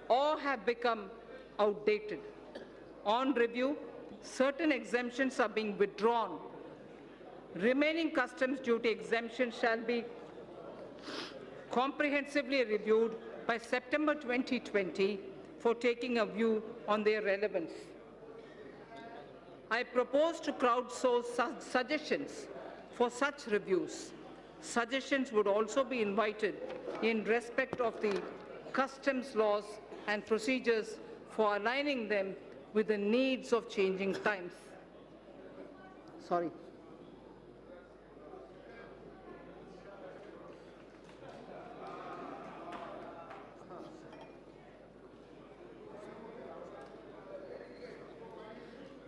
or have become outdated. On review, certain exemptions are being withdrawn. Remaining customs duty exemptions shall be comprehensively reviewed by September 2020 for taking a view on their relevance. I propose to crowdsource suggestions for such reviews. Suggestions would also be invited in respect of the customs laws and procedures for aligning them with the needs of changing times. Sorry.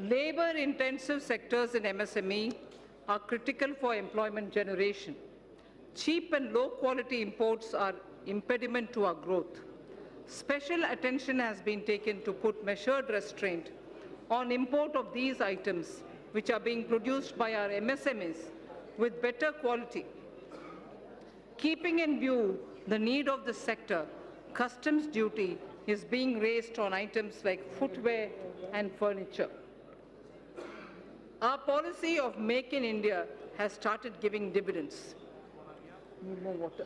Labor-intensive sectors in MSME are critical for employment generation. Cheap and low-quality imports are impediment to our growth. Special attention has been taken to put measured restraint on import of these items, which are being produced by our MSMEs with better quality. Keeping in view the need of the sector, customs duty is being raised on items like footwear and furniture. Our policy of Make in India has started giving dividends. Need more water.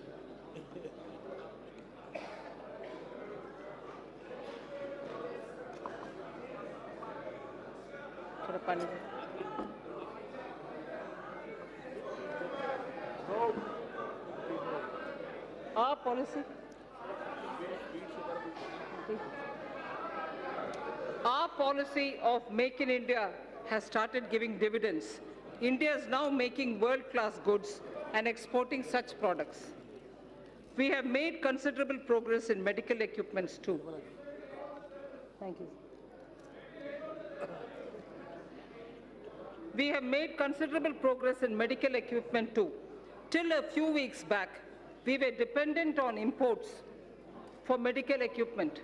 Our policy of Make in India has started giving dividends. India is now making world-class goods and exporting such products. We have made considerable progress in medical equipments too. Thank you. We have made considerable progress in medical equipment too. Till a few weeks back, we were dependent on imports for medical equipment.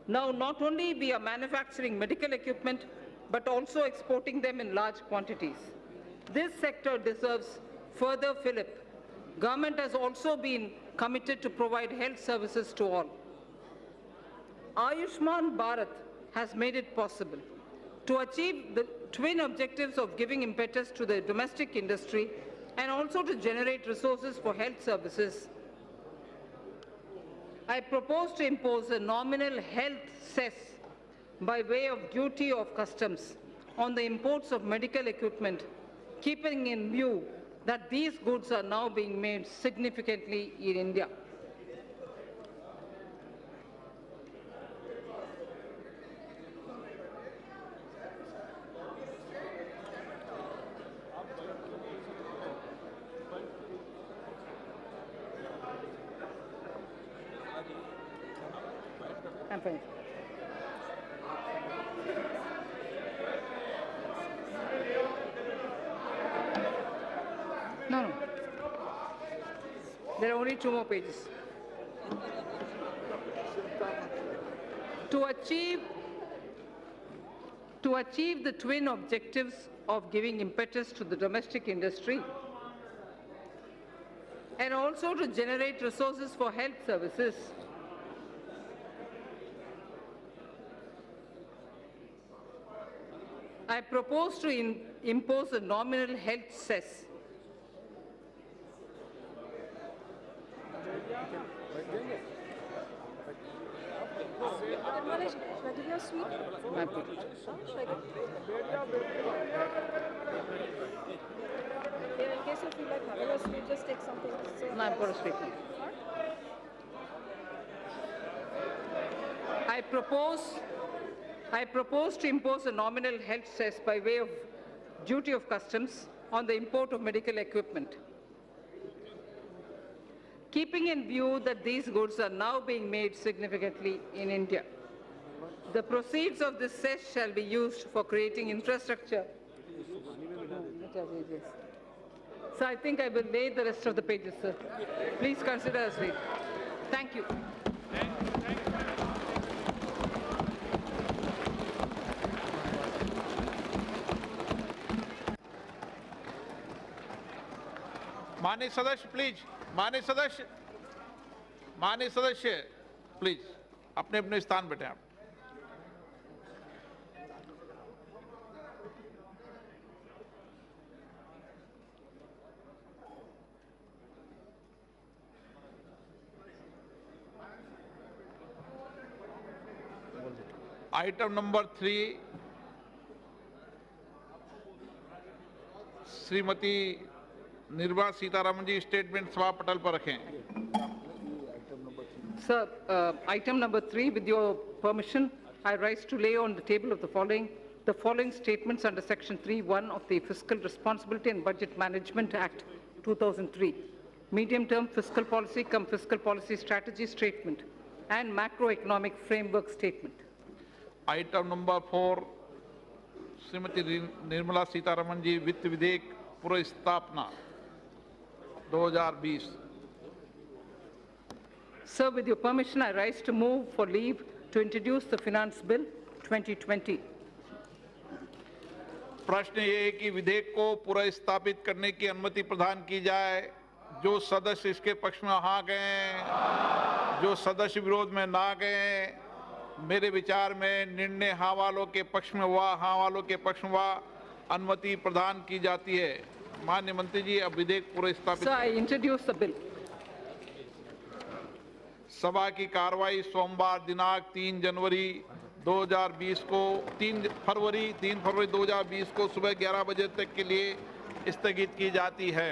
Now, not only we are manufacturing medical equipment, but also exporting them in large quantities. This sector deserves further fillip. Government has also been committed to provide health services to all. Ayushman Bharat has made it possible to achieve the twin objectives of giving impetus to the domestic industry and also to generate resources for health services. I propose to impose a nominal health cess by way of duty of customs on the imports of medical equipment, keeping in view that these goods are now being made significantly in India. I'm fine. No. There are only 2 more pages. To achieve the twin objectives of giving impetus to the domestic industry and also to generate resources for health services, I propose to impose a nominal health cess
In case you feel like having a sweet, just take something. So
No, I'm for a sweet one. I propose to impose a nominal health cess by way of duty of customs on the import of medical equipment. Keeping in view that these goods are now being made significantly in India, the proceeds of this cess shall be used for creating infrastructure. So I think I will lay the rest of the pages, sir. Please consider as read. Thank you.
माननीय सदस्य please, माननीय सदस्य please अपने अपने स्थान बैठे आप। Item number 3 Shrimati Nirmala Sitharaman जी statement सभा पटल पर रखें।
Sir, item number 3, with your permission, I rise to lay on the table of the following statements under Section 3(1) of the Fiscal Responsibility and Budget Management Act 2003, medium-term fiscal policy cum fiscal policy strategy statement and macroeconomic framework statement.
Item number 4 Shrimati Nirmala Sitharaman ji वित्त विधेयक पूर्व स्थापना 2020।
Sir, with your permission, I rise to move for leave to introduce the Finance Bill 2020.
प्रश्न ये है कि विधेयक को पूरा स्थापित करने की अनुमति प्रदान की जाए। जो सदस्य इसके पक्ष में हाँ गए, जो सदस्य विरोध में ना गए, मेरे विचार में निर्णय हाँ वालों के पक्ष में हुआ, हाँ वालों के पक्ष में हुआ, अनुमति प्रदान की जाती है। माननीय मंत्री जी, अब विधेयक पूरा स्थापित।
Sir, I introduce the bill.
सभा की कार्रवाई सोमवार दिनांक 3 फरवरी 2020 को सुबह 11 बजे तक के लिए स्थगित की जाती है।